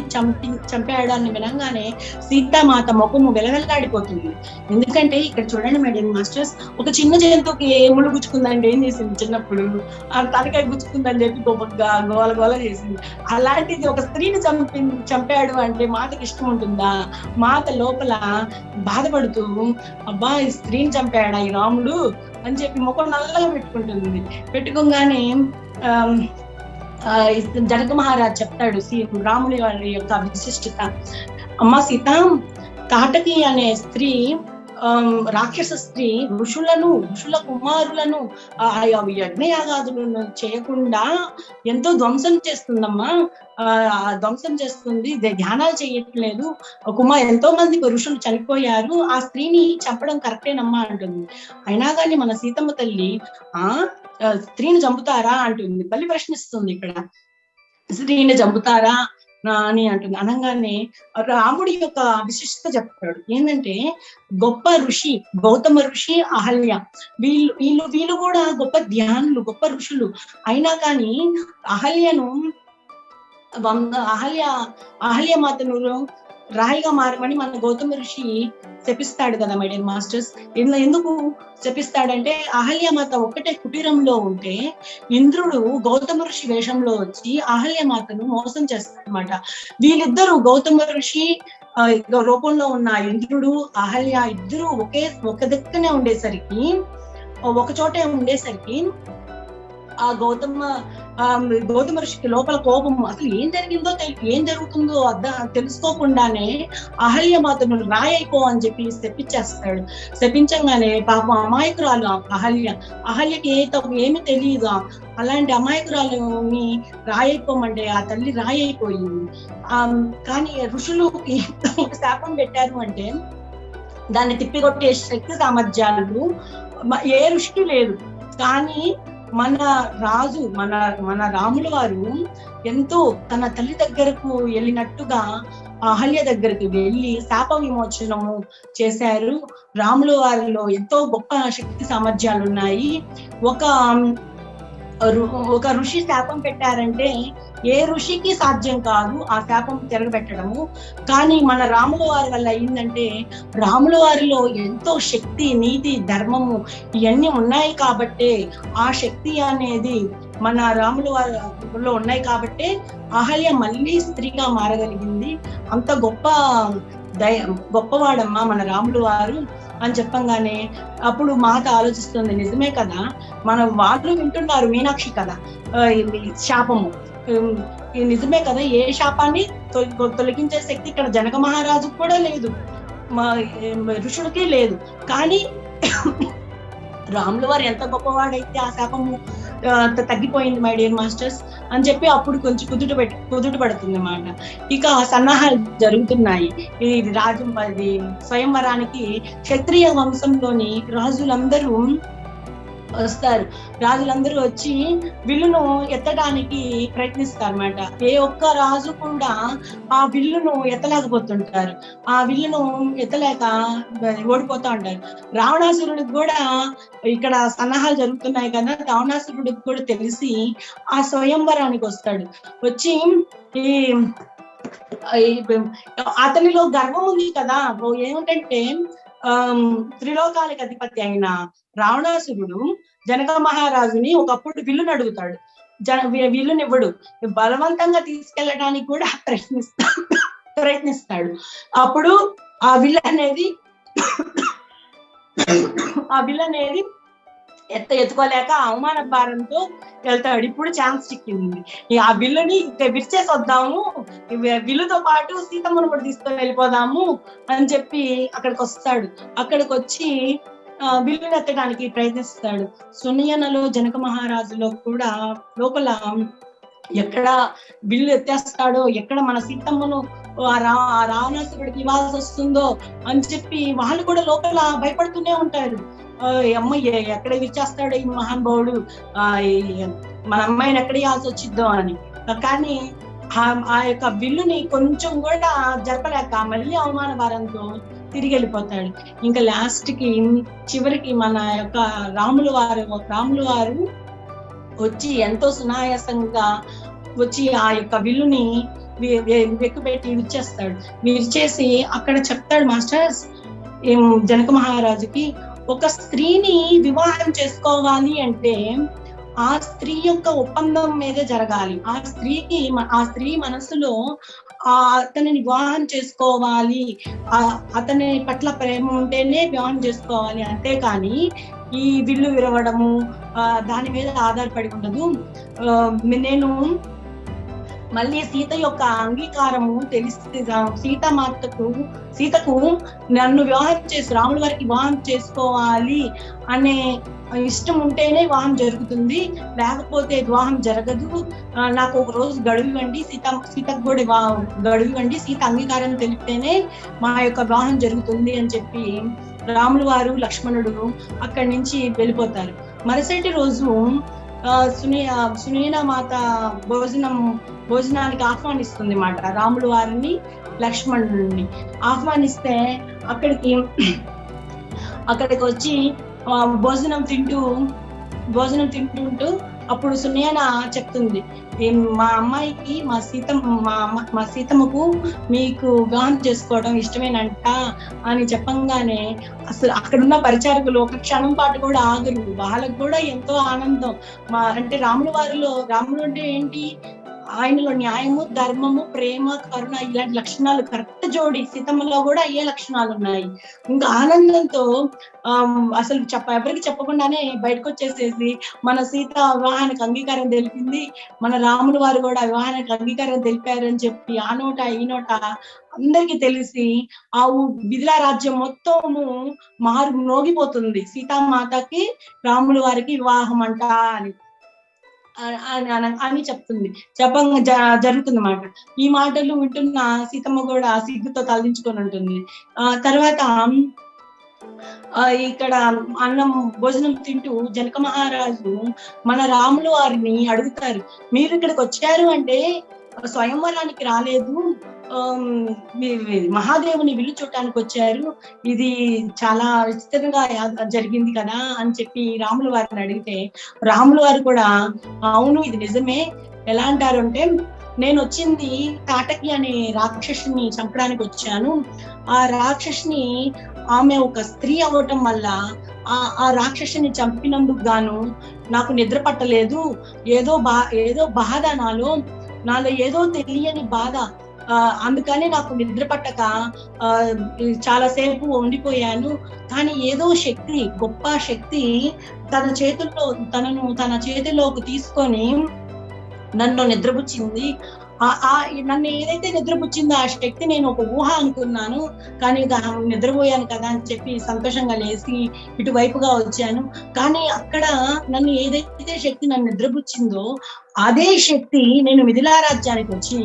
చంపాడు అని వినంగానే సీతామాత ముఖము వెలవెలలాడిపోతుంది. ఎందుకంటే ఇక్కడ చూడండి మేడం మాస్టర్స్, ఒక చిన్న జంతువుకి ముళ్ళు గుచ్చుకుందండి, ఏం చేసింది చిన్నప్పుడు, ఆ తలకాయ గుచ్చుకుందని చెప్పి గొప్పగా గోల గోల చేసింది. అలాంటిది ఒక స్త్రీని చంపాడు అంటే మాతకి ఇష్టం ఉంటుందా? మాత లోపల బాధపడుతూ అబ్బా ఈ స్త్రీని చంపాడా ఈ రాముడు అని చెప్పి ముఖం నల్లగా పెట్టుకుంటుంది. పెట్టుకోగానే జనక మహారాజ్ చెప్తాడు రాముడి వారి యొక్క విశిష్టత. అమ్మ సీత, తాటకి అనే స్త్రీ రాక్షస స్త్రీ ఋషుల కుమారులను యజ్ఞయాగాదులను చేయకుండా ఎంతో ధ్వంసం చేస్తుందమ్మా, ధ్వంసం చేస్తుంది, ధ్యానాలు చేయట్లేదు. ఎంతో మంది ఋషులు చనిపోయారు, ఆ స్త్రీని చంపడం కరెక్టేనమ్మా అంటుంది. అయినా కానీ మన సీతమ్మ తల్లి స్త్రీని చంపుతారా అంటుంది, మళ్ళీ ప్రశ్నిస్తుంది. ఇక్కడ స్త్రీని చంపుతారా అని అంటుంది. అనగానే రాముడి యొక్క విశిష్టత చెప్తాడు. ఏంటంటే గొప్ప ఋషి గౌతమ ఋషి, అహల్య, వీళ్ళు కూడా గొప్ప ధ్యానులు, గొప్ప ఋషులు. అయినా కానీ అహల్య మాతను రాయిగా మారమని మన గౌతమ ఋషి శపిస్తాడు కదా మేడం మాస్టర్స్. ఎందుకు శపిస్తాడంటే అహల్యమాత ఒక్కటే కుటీరంలో ఉంటే ఇంద్రుడు గౌతమ ఋషి వేషంలో వచ్చి అహల్యమాతను మోసం చేస్తాడనమాట. వీళ్ళిద్దరూ గౌతమ ఋషి రూపంలో ఉన్న ఇంద్రుడు, అహల్య ఇద్దరు ఒక దిక్కునే ఉండేసరికి, ఒక చోటే ఉండేసరికి ఆ గౌతమ ఋషికి లోపల కోపం, అసలు ఏం జరుగుతుందో తెలుసుకోకుండానే అహల్యమాతను రాయైపో అని చెప్పి శపించేస్తాడు. శపించగానే పాపం అమాయకురాలు అహల్యకి ఏమి తెలియదు, అలాంటి అమాయకురాలుని రాయైపోమంటే ఆ తల్లి రాయైపోయింది. కానీ ఋషులు శాపం పెట్టారు అంటే దాన్ని తిప్పికొట్టే శక్తి సామర్థ్యాలు ఏ ఋషికి లేదు. కానీ మన రాజు మన రాముల వారు ఎంతో తన తల్లి దగ్గరకు వెళ్ళినట్టుగా అహల్య దగ్గరికి వెళ్ళి శాప విమోచనము చేశారు. రాముల వారిలో ఎంతో గొప్ప శక్తి సామర్థ్యాలు ఉన్నాయి. ఒక ఋషి శాపం పెట్టారంటే ఏ ఋషికి సాధ్యం కాదు ఆ శాపం తిరగబెట్టడము. కానీ మన రాముల వారి వల్ల అయిందంటే రాముల వారిలో ఎంతో శక్తి, నీతి, ధర్మము ఇవన్నీ ఉన్నాయి కాబట్టే, ఆ శక్తి అనేది మన రాముల వారిలో ఉన్నాయి కాబట్టే అహల్య మళ్ళీ స్త్రీగా మారగలిగింది. అంత గొప్ప గొప్పవాడమ్మా మన రాములు వారు అని చెప్పంగానే అప్పుడు మాత ఆలోచిస్తుంది, నిజమే కదా, మన వాళ్ళు వింటున్నారు మీనాక్షి కదా శాపము, నిజమే కదా, ఏ శాపాన్ని తొలగించే శక్తి ఇక్కడ జనక మహారాజుకు కూడా లేదు, మా ఋషుడికి లేదు. కానీ రాముల వారు ఎంత గొప్పవాడైతే ఆ శాపము తగ్గిపోయింది మై డియర్ మాస్టర్స్ అని చెప్పి అప్పుడు కొంచెం కుదుట పడుతుంది అన్నమాట. ఇక సన్నాహాలు జరుగుతున్నాయి. ఈ స్వయంవరానికి క్షత్రియ వంశంలోని రాజులందరూ వస్తారు. రాజులందరూ వచ్చి విల్లును ఎత్తడానికి ప్రయత్నిస్తారు అన్నమాట. ఏ ఒక్క రాజు కూడా ఆ విల్లును ఎత్తలేకపోతుంటారు. ఆ విల్లును ఎత్తలేక ఓడిపోతా ఉంటారు. రావణాసురుడికి కూడా ఇక్కడ సన్నాహాలు జరుగుతున్నాయి కదా, రావణాసురుడికి కూడా తెలిసి ఆ స్వయంవరానికి వస్తాడు. వచ్చి అతనిలో గర్వం ఉంది కదా, ఏమిటంటే త్రిలోకాలకు అధిపతి అయిన రావణాసురుడు జనక మహారాజుని ఒకప్పుడు విల్లుని అడుగుతాడు, విల్లునివ్వడు, బలవంతంగా తీసుకెళ్ళడానికి కూడా ప్రయత్నిస్తాడు. అప్పుడు ఆ విల్లు అనేది ఎత్తుకోలేక అవమాన భారంతో వెళ్తాడు. ఇప్పుడు ఛాన్స్ చిక్కింది, ఆ విల్లుని విరిచేసి వద్దాము, విల్లుతో పాటు సీతమ్మను కూడా తీసుకొని వెళ్ళిపోదాము అని చెప్పి అక్కడికి వస్తాడు. అక్కడికి వచ్చి విల్లుని ఎత్తడానికి ప్రయత్నిస్తాడు. సునయనలో జనక మహారాజులో కూడా లోపల ఎక్కడ విల్లు ఎత్తేస్తాడో, ఎక్కడ మన సీతమ్మను రావణాసురుడికి ఇవ్వాల్సి వస్తుందో అని చెప్పి వాళ్ళు కూడా లోపల భయపడుతూనే ఉంటారు. అమ్మాయి ఎక్కడ విచ్చేస్తాడు ఈ మహానుభావుడు, మన అమ్మాయిని ఎక్కడ ఇవ్వాల్సి వచ్చిద్దో అని. కానీ ఆ యొక్క విల్లుని కొంచెం కూడా జరపలేక మళ్ళీ అవమాన భారంతో తిరిగి వెళ్ళిపోతాడు. ఇంకా లాస్ట్ కి చివరికి మన యొక్క రాములు వారు వచ్చి ఎంతో సునాయాసంగా వచ్చి ఆ యొక్క విల్లుని వెక్కుపెట్టి విచ్చేస్తాడు. విరిచేసి అక్కడ చెప్తాడు మాస్టర్స్ జనక మహారాజుకి, ఒక స్త్రీని వివాహం చేసుకోవాలి అంటే ఆ స్త్రీ యొక్క ఒప్పందం మీదే జరగాలి. ఆ స్త్రీ మనసులో అతనిని వివాహం చేసుకోవాలి, అతని పట్ల ప్రేమ ఉంటేనే వివాహం చేసుకోవాలి, అంతేకాని ఈ విల్లు విరవడము దాని మీద ఆధారపడి ఉండదు. నేను మళ్ళీ సీత యొక్క అంగీకారము తెలిస్తే సీతకు నన్ను వివాహం చేసి రాముల వారికి వివాహం చేసుకోవాలి అనే ఇష్టం ఉంటేనే వివాహం జరుగుతుంది, లేకపోతే వివాహం జరగదు. నాకు ఒక రోజు గడువు ఇవ్వండి, సీతకు కూడా గడువు ఇవ్వండి, సీత అంగీకారం తెలిపితేనే మా యొక్క వివాహం జరుగుతుంది అని చెప్పి రాముల వారు లక్ష్మణుడు అక్కడి నుంచి వెళ్ళిపోతారు. మరుసటి రోజు సునీన మాత భోజనానికి ఆహ్వానిస్తుంది మాట రాముల వారిని లక్ష్మణుడిని ఆహ్వానిస్తే అక్కడికి వచ్చి భోజనం తింటుంటూ అప్పుడు సునయన చెప్తుంది, మా అమ్మాయికి మా సీతమ్మకు మీకు వివాహం చేసుకోవడం ఇష్టమేనంట అని చెప్పంగానే అసలు అక్కడున్న పరిచారకులు ఒక క్షణం పాటు కూడా ఆగరు. వాళ్ళకు కూడా ఎంతో ఆనందం. అంటే రాముడు అంటే ఏంటి, ఆయనలో న్యాయము, ధర్మము, ప్రేమ, కరుణ ఇలాంటి లక్షణాలు కరెక్ట్ జోడి. సీతమ్మలో కూడా అయ్యే లక్షణాలు ఉన్నాయి. ఇంకా ఆనందంతో అసలు ఎవరికి చెప్పకుండానే బయటకు వచ్చేసేసి మన సీత వివాహానికి అంగీకారం తెలిపింది, మన రాముల వారు కూడా వివాహానికి అంగీకారం తెలిపారని చెప్పి ఆ నోట ఈ నోట అందరికి తెలిసి ఆ మిథిలా రాజ్యం మొత్తము మోగిపోతుంది, సీతామాతకి రాముల వారికి వివాహం అంట అని చెప్తుంది. జరుగుతుంది మాట. ఈ మాటలు వింటున్న సీతమ్మ కూడా సిగ్గుతో తలదించుకొని ఉంటుంది. తర్వాత ఇక్కడ భోజనం తింటూ జనక మహారాజు మన రాముల వారిని అడుగుతారు, మీరు ఇక్కడికి వచ్చారు అంటే స్వయంవరానికి రాలేదు, మహాదేవుని విల్లు చూడటానికి వచ్చారు, ఇది చాలా విచిత్రంగా జరిగింది కదా అని చెప్పి రాముల వారిని అడిగితే రాముల వారు కూడా అవును ఇది నిజమే, ఎలా అంటారు అంటే నేను వచ్చింది తాటకి అనే రాక్షసుని చంపడానికి వచ్చాను. ఆ రాక్షసుని ఆమె ఒక స్త్రీ అవ్వటం వల్ల ఆ రాక్షసుని చంపినందుకు గాను నాకు నిద్ర పట్టలేదు, ఏదో బాధ నాలో ఏదో తెలియని బాధ అందుకని నాకు నిద్ర పట్టక చాలాసేపు ఉండిపోయాను. కానీ ఏదో శక్తి, గొప్ప శక్తి తన చేతిలోకి తీసుకొని నన్ను నిద్రపుచ్చింది. నన్ను ఏదైతే నిద్రపుచ్చిందో ఆ శక్తి నేను ఒక ఊహ అనుకున్నాను. కానీ నిద్రపోయాను కదా అని చెప్పి సంతోషంగా లేచి ఇటువైపుగా వచ్చాను. కానీ అక్కడ నన్ను ఏదైతే శక్తి నన్ను నిద్రపుచ్చిందో అదే శక్తి నేను మిథిలా రాజ్యానికి వచ్చి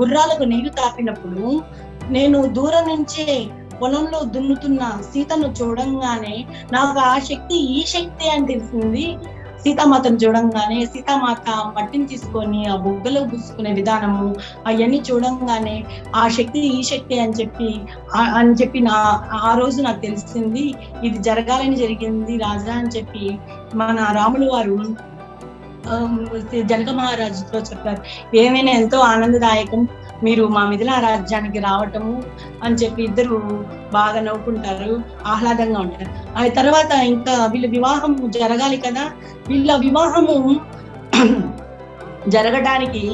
గుర్రాలకు నీళ్లు తాపినప్పుడు నేను దూరం నుంచే పొలంలో దున్నుతున్న సీతను చూడంగానే నాకు ఆ శక్తి ఈ శక్తి అని తెలిసింది. సీతామాతను చూడంగానే సీతామాత మట్టిని తీసుకొని ఆ బుగ్గలో పూసుకునే విధానము అవన్నీ చూడంగానే ఆ శక్తి ఈ శక్తి అని చెప్పి ఆ రోజు నాకు తెలిసింది. ఇది జరగాలని జరిగింది రాజా అని చెప్పి మన రాములు వారు జనక మహారాజుతో చెప్పారు. ఏమైనా ఎంతో ఆనందదాయకం మీరు మా మిథిలా రాజ్యానికి రావటము అని చెప్పి ఇద్దరు బాగా నవ్వుకుంటారు, ఆహ్లాదంగా ఉంటారు. ఆ తర్వాత ఇంకా వీళ్ళ వివాహం జరగాలి కదా. వీళ్ళ వివాహము జరగడానికి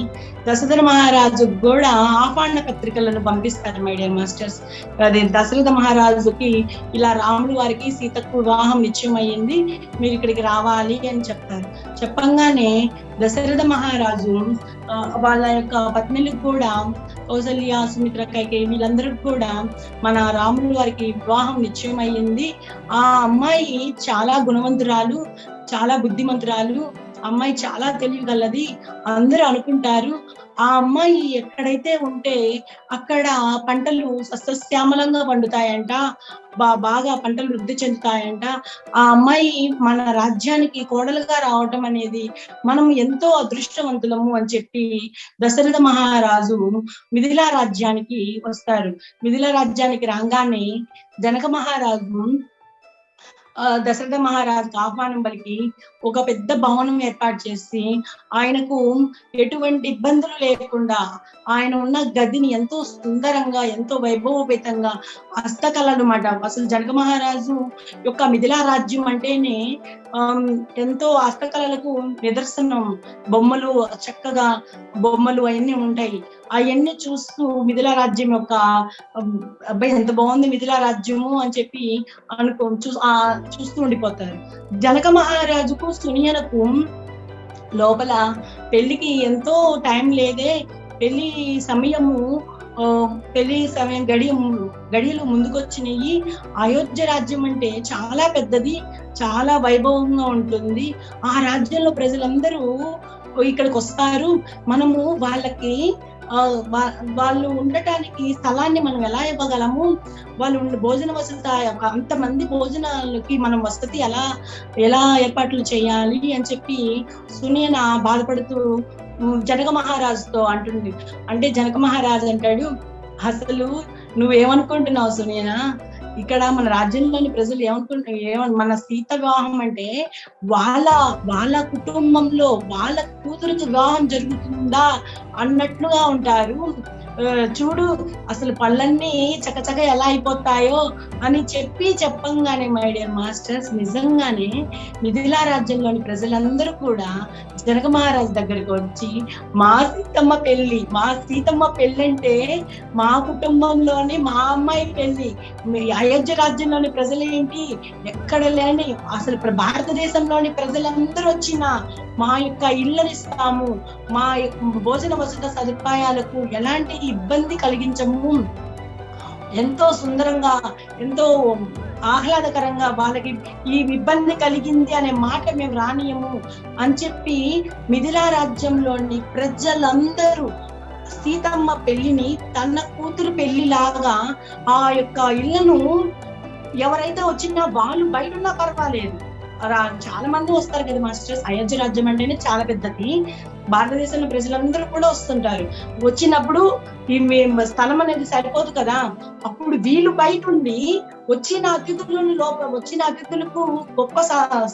దశరథ మహారాజు కూడా ఆహ్వాన పత్రికలను పంపిస్తారు మై డియర్ మాస్టర్స్. అది దశరథ మహారాజుకి ఇలా రాముడు వారికి సీతకు వివాహం నిశ్చయమయ్యింది, మీరు ఇక్కడికి రావాలి అని చెప్తారు. చెప్పంగానే దశరథ మహారాజు వాళ్ళ యొక్క పత్నులకు కూడా, కౌసల్య, సుమిత్ర, కైకేయి వీళ్ళందరికీ కూడా మన రాముడు వారికి వివాహం నిశ్చయమయ్యింది. ఆ అమ్మాయి చాలా గుణవంతురాలు, చాలా బుద్ధిమంతురాలు, అమ్మాయి చాలా తెలివిగలది అందరూ అనుకుంటారు. ఆ అమ్మాయి ఎక్కడైతే ఉంటే అక్కడ పంటలు సస్యశ్యామలంగా పండుతాయంట, బాగా పంటలు వృద్ధి చెందుతాయంట. ఆ అమ్మాయి మన రాజ్యానికి కోడలుగా రావటం అనేది మనం ఎంతో అదృష్టవంతులము అని చెప్పి దశరథ మహారాజు మిథిలా రాజ్యానికి వస్తారు. మిథిలా రాజ్యానికి రాగానే జనక మహారాజు దశరథ మహారాజుకు ఆహ్వానం పలికి ఒక పెద్ద భవనం ఏర్పాటు చేసి ఆయనకు ఎటువంటి ఇబ్బందులు లేకుండా ఆయన ఉన్న గదిని ఎంతో సుందరంగా, ఎంతో వైభవోపేతంగా హస్తకళలు మాట. అసలు జనక మహారాజు యొక్క మిథిలా రాజ్యం అంటేనే ఎంతో హస్తకళలకు నిదర్శనం. బొమ్మలు, చక్కగా బొమ్మలు అవన్నీ ఉంటాయి. అవన్నీ చూస్తూ మిథిలా రాజ్యం యొక్క అబ్బాయి ఎంత బాగుంది మిథిలా రాజ్యము అని చెప్పి చూస్తూ ఉండిపోతారు. జనక మహారాజుకు సునియనకు లోపల పెళ్లికి ఎంతో టైం లేదే, పెళ్లి సమయం గడియలు ముందుకొచ్చినాయి. అయోధ్య రాజ్యం అంటే చాలా పెద్దది, చాలా వైభవంగా ఉంటుంది. ఆ రాజ్యంలో ప్రజలందరూ ఇక్కడికి వస్తారు, మనము వాళ్ళకి వాళ్ళు ఉండటానికి స్థలాన్ని మనం ఎలా ఇవ్వగలము, వాళ్ళు భోజన వసతి అంతమంది భోజనాలకి మనం వసతి ఎలా ఏర్పాట్లు చేయాలి అని చెప్పి సునియన బాధపడుతూ జనక మహారాజుతో అంటుంది. అంటే జనక మహారాజు అంటాడు, అసలు నువ్వేమనుకుంటున్నావు సునియన, ఇక్కడ మన రాజ్యంలోని ప్రజలు మన సీత వివాహం అంటే వాళ్ళ కుటుంబంలో వాళ్ళ కూతురికి వివాహం జరుగుతుందా అన్నట్లుగా ఉంటారు. చూడు అసలు పళ్ళన్నీ చకచక ఎలా అయిపోతాయో అని చెప్పంగానే మై డియర్ మాస్టర్స్, నిజంగానే మిథిలా రాజ్యంలోని ప్రజలందరూ కూడా జనక మహారాజు దగ్గరికి వచ్చి మా సీతమ్మ పెళ్లి అంటే మా కుటుంబంలోని మా అమ్మాయి పెళ్లి, అయోధ్య రాజ్యంలోని ప్రజలేంటి ఎక్కడ లేని అసలు భారతదేశంలోని ప్రజలందరూ వచ్చిన మా యొక్క ఇళ్ళనిస్తాము, మా భోజన వసతి సదుపాయాలకు ఎలాంటి ఇబ్బంది కలిగించము, ఎంతో సుందరంగా ఎంతో ఆహ్లాదకరంగా వాళ్ళకి ఈ ఇబ్బంది కలిగింది అనే మాట మేము రానియము అని చెప్పి మిథిలా రాజ్యంలోని ప్రజలందరూ సీతమ్మ పెళ్లిని తన కూతురు పెళ్లిలాగా ఆ యొక్క ఇళ్లను ఎవరైతే వచ్చినా వాళ్ళు బయట ఉన్నా పర్వాలేదు, చాలా మంది వస్తారు కదా మాస్టర్స్. అయోధ్య రాజ్యం అంటేనే చాలా పెద్దది, భారతదేశంలో ప్రజలందరూ కూడా వస్తుంటారు. వచ్చినప్పుడు ఈ స్థలం అనేది సరిపోదు కదా, అప్పుడు వీళ్ళు బయట ఉండి వచ్చిన అతిథులకు గొప్ప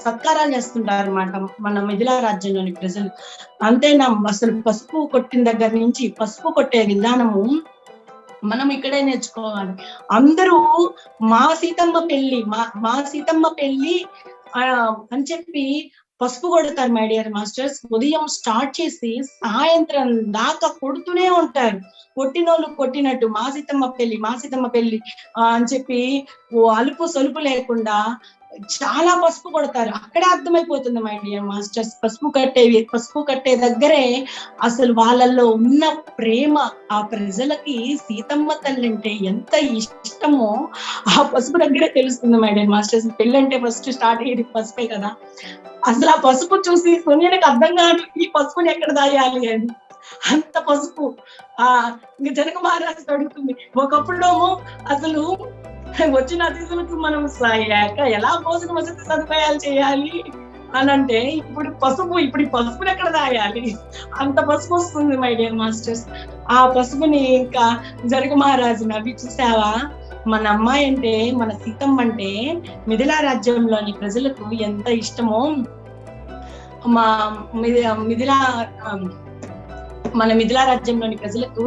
సత్కారాలు చేస్తుంటారు అన్నమాట మన మిథిలా రాజ్యంలోని ప్రజలు. అంతేనా, అసలు పసుపు కొట్టిన దగ్గర నుంచి పసుపు కొట్టే విధానము మనం ఇక్కడే నేర్చుకోవాలి. అందరూ మా సీతమ్మ పెళ్లి అని చెప్పి పసుపు కొడతారు మై డియర్ మాస్టర్స్. ఉదయం స్టార్ట్ చేసి సాయంత్రం దాకా కొడుతూనే ఉంటారు. కొట్టినోళ్ళు కొట్టినట్టు మా సీతమ్మ పెళ్లి అని చెప్పి ఓ అలుపు సొలుపు లేకుండా చాలా పసుపు కొడతారు. అక్కడే అర్థమైపోతుంది మై డియర్ మాస్టర్స్, పసుపు కట్టే దగ్గరే అసలు వాళ్ళల్లో ఉన్న ప్రేమ, ఆ ప్రజలకి సీతమ్మ తల్లి అంటే ఎంత ఇష్టమో ఆ పసుపు దగ్గరే తెలుస్తుంది మై డియర్ మాస్టర్స్. పెళ్ళి అంటే ఫస్ట్ స్టార్ట్ అయ్యేది పసుపే కదా. అసలు ఆ పసుపు చూసి సోనియాకి అర్థం కాదు ఈ పసుపుని ఎక్కడ దాయాలి అని. అంత పసుపు. ఇంకా జనక మహారాజు అడుగుతుంది, ఒకప్పుడు అసలు వచ్చిన అతిథులకు మనం ఎలా భోజన వసతి సదుపాయాలు చేయాలి అని అంటే ఇప్పుడు ఈ పసుపుని ఎక్కడ దాయాలి, అంత పసుపు వస్తుంది మై డియర్ మాస్టర్స్. ఆ పసుపుని ఇంకా జనక మహారాజు నవ్వి, చూసావా మన అమ్మాయి అంటే, మన సీతమ్మ అంటే మిథిలా రాజ్యంలోని ప్రజలకు ఎంత ఇష్టమో, మన మిథిలా రాజ్యంలోని ప్రజలకు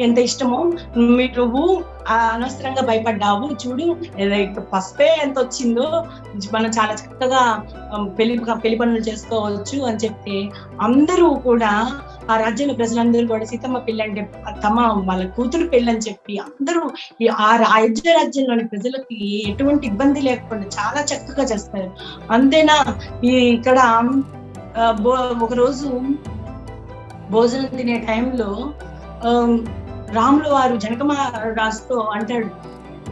ఎంత ఇష్టమో నువ్వు అనవసరంగా భయపడ్డావు, చూడు పసుపే ఎంత వచ్చిందో, మనం చాలా చక్కగా పెళ్లి పనులు చేసుకోవచ్చు అని చెప్తే అందరూ కూడా, ఆ రాజ్యంలో ప్రజలందరూ కూడా సీతమ్మ పెళ్లి అంటే వాళ్ళ కూతురు పెళ్లి అని చెప్పి అందరూ ఆ రాజ్యంలోని ప్రజలకి ఎటువంటి ఇబ్బంది లేకుండా చాలా చక్కగా చేస్తారు. అంతేనా, ఇక్కడ ఒకరోజు భోజనం తినే టైంలో రాముల వారు జనక మహారాజుతో అంటాడు,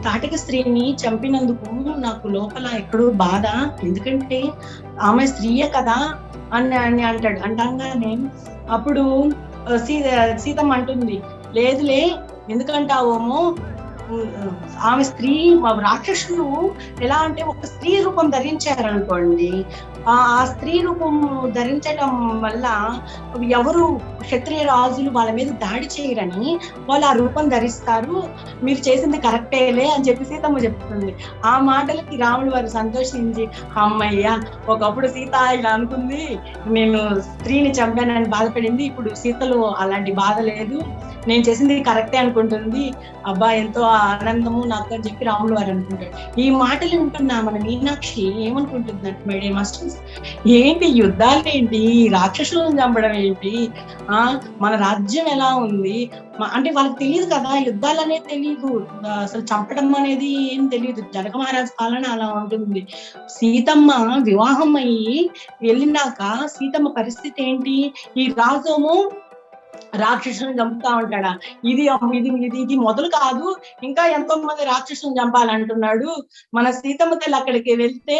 తాటక స్త్రీని చంపినందుకు నాకు లోపల ఎక్కడో బాధ, ఎందుకంటే ఆమె స్త్రీయే కదా అని అంటాడు. అంటాగానే అప్పుడు సీతమ్మ అంటుంది, లేదులే ఎందుకంటావేమో, ఆమె స్త్రీ, రాక్షసులు ఎలా అంటే ఒక స్త్రీ రూపం ధరించారనుకోండి, ఆ స్త్రీ రూపం ధరించడం వల్ల ఎవరు క్షత్రియ రాజులు వాళ్ళ మీద దాడి చేయరని వాళ్ళు ఆ రూపం ధరిస్తారు, మీరు చేసింది కరెక్టేలే అని చెప్పి సీతమ్మ చెప్తుంది. ఆ మాటలకి రాముడు వారు సంతోషించి, అమ్మయ్య ఒకప్పుడు సీత ఇలా అనుకుంది, నేను స్త్రీని చంపానని బాధపడింది, ఇప్పుడు సీతలో అలాంటి బాధ లేదు, నేను చేసింది కరెక్టే అనుకుంటుంది, అబ్బా ఎంతో ఆనందము నాకు అని చెప్పి రాములు వారు అనుకుంటాడు. ఈ మాటలు వింటున్నా మన మీనాక్షి ఏమనుకుంటుంది అంటే, మై డియర్ మాస్టర్స్, ఏంటి యుద్ధాలు ఏంటి, రాక్షసులను చంపడం ఏంటి, మన రాజ్యం ఎలా ఉంది అంటే వాళ్ళకి తెలియదు కదా, యుద్ధాలు అనేది తెలియదు, అసలు చంపడం అనేది ఏం తెలియదు. జనక మహారాజు పాలన అలా ఉంటుంది. సీతమ్మ వివాహం అయ్యి వెళ్ళినాక సీతమ్మ పరిస్థితి ఏంటి, ఈ రాజుము రాక్షసులను చంపుతా ఉంటాడా, ఇది మొదలు కాదు, ఇంకా ఎంతో మంది రాక్షసులను చంపాలంటున్నాడు. మన సీతమ్మ తల్లి అక్కడికి వెళ్తే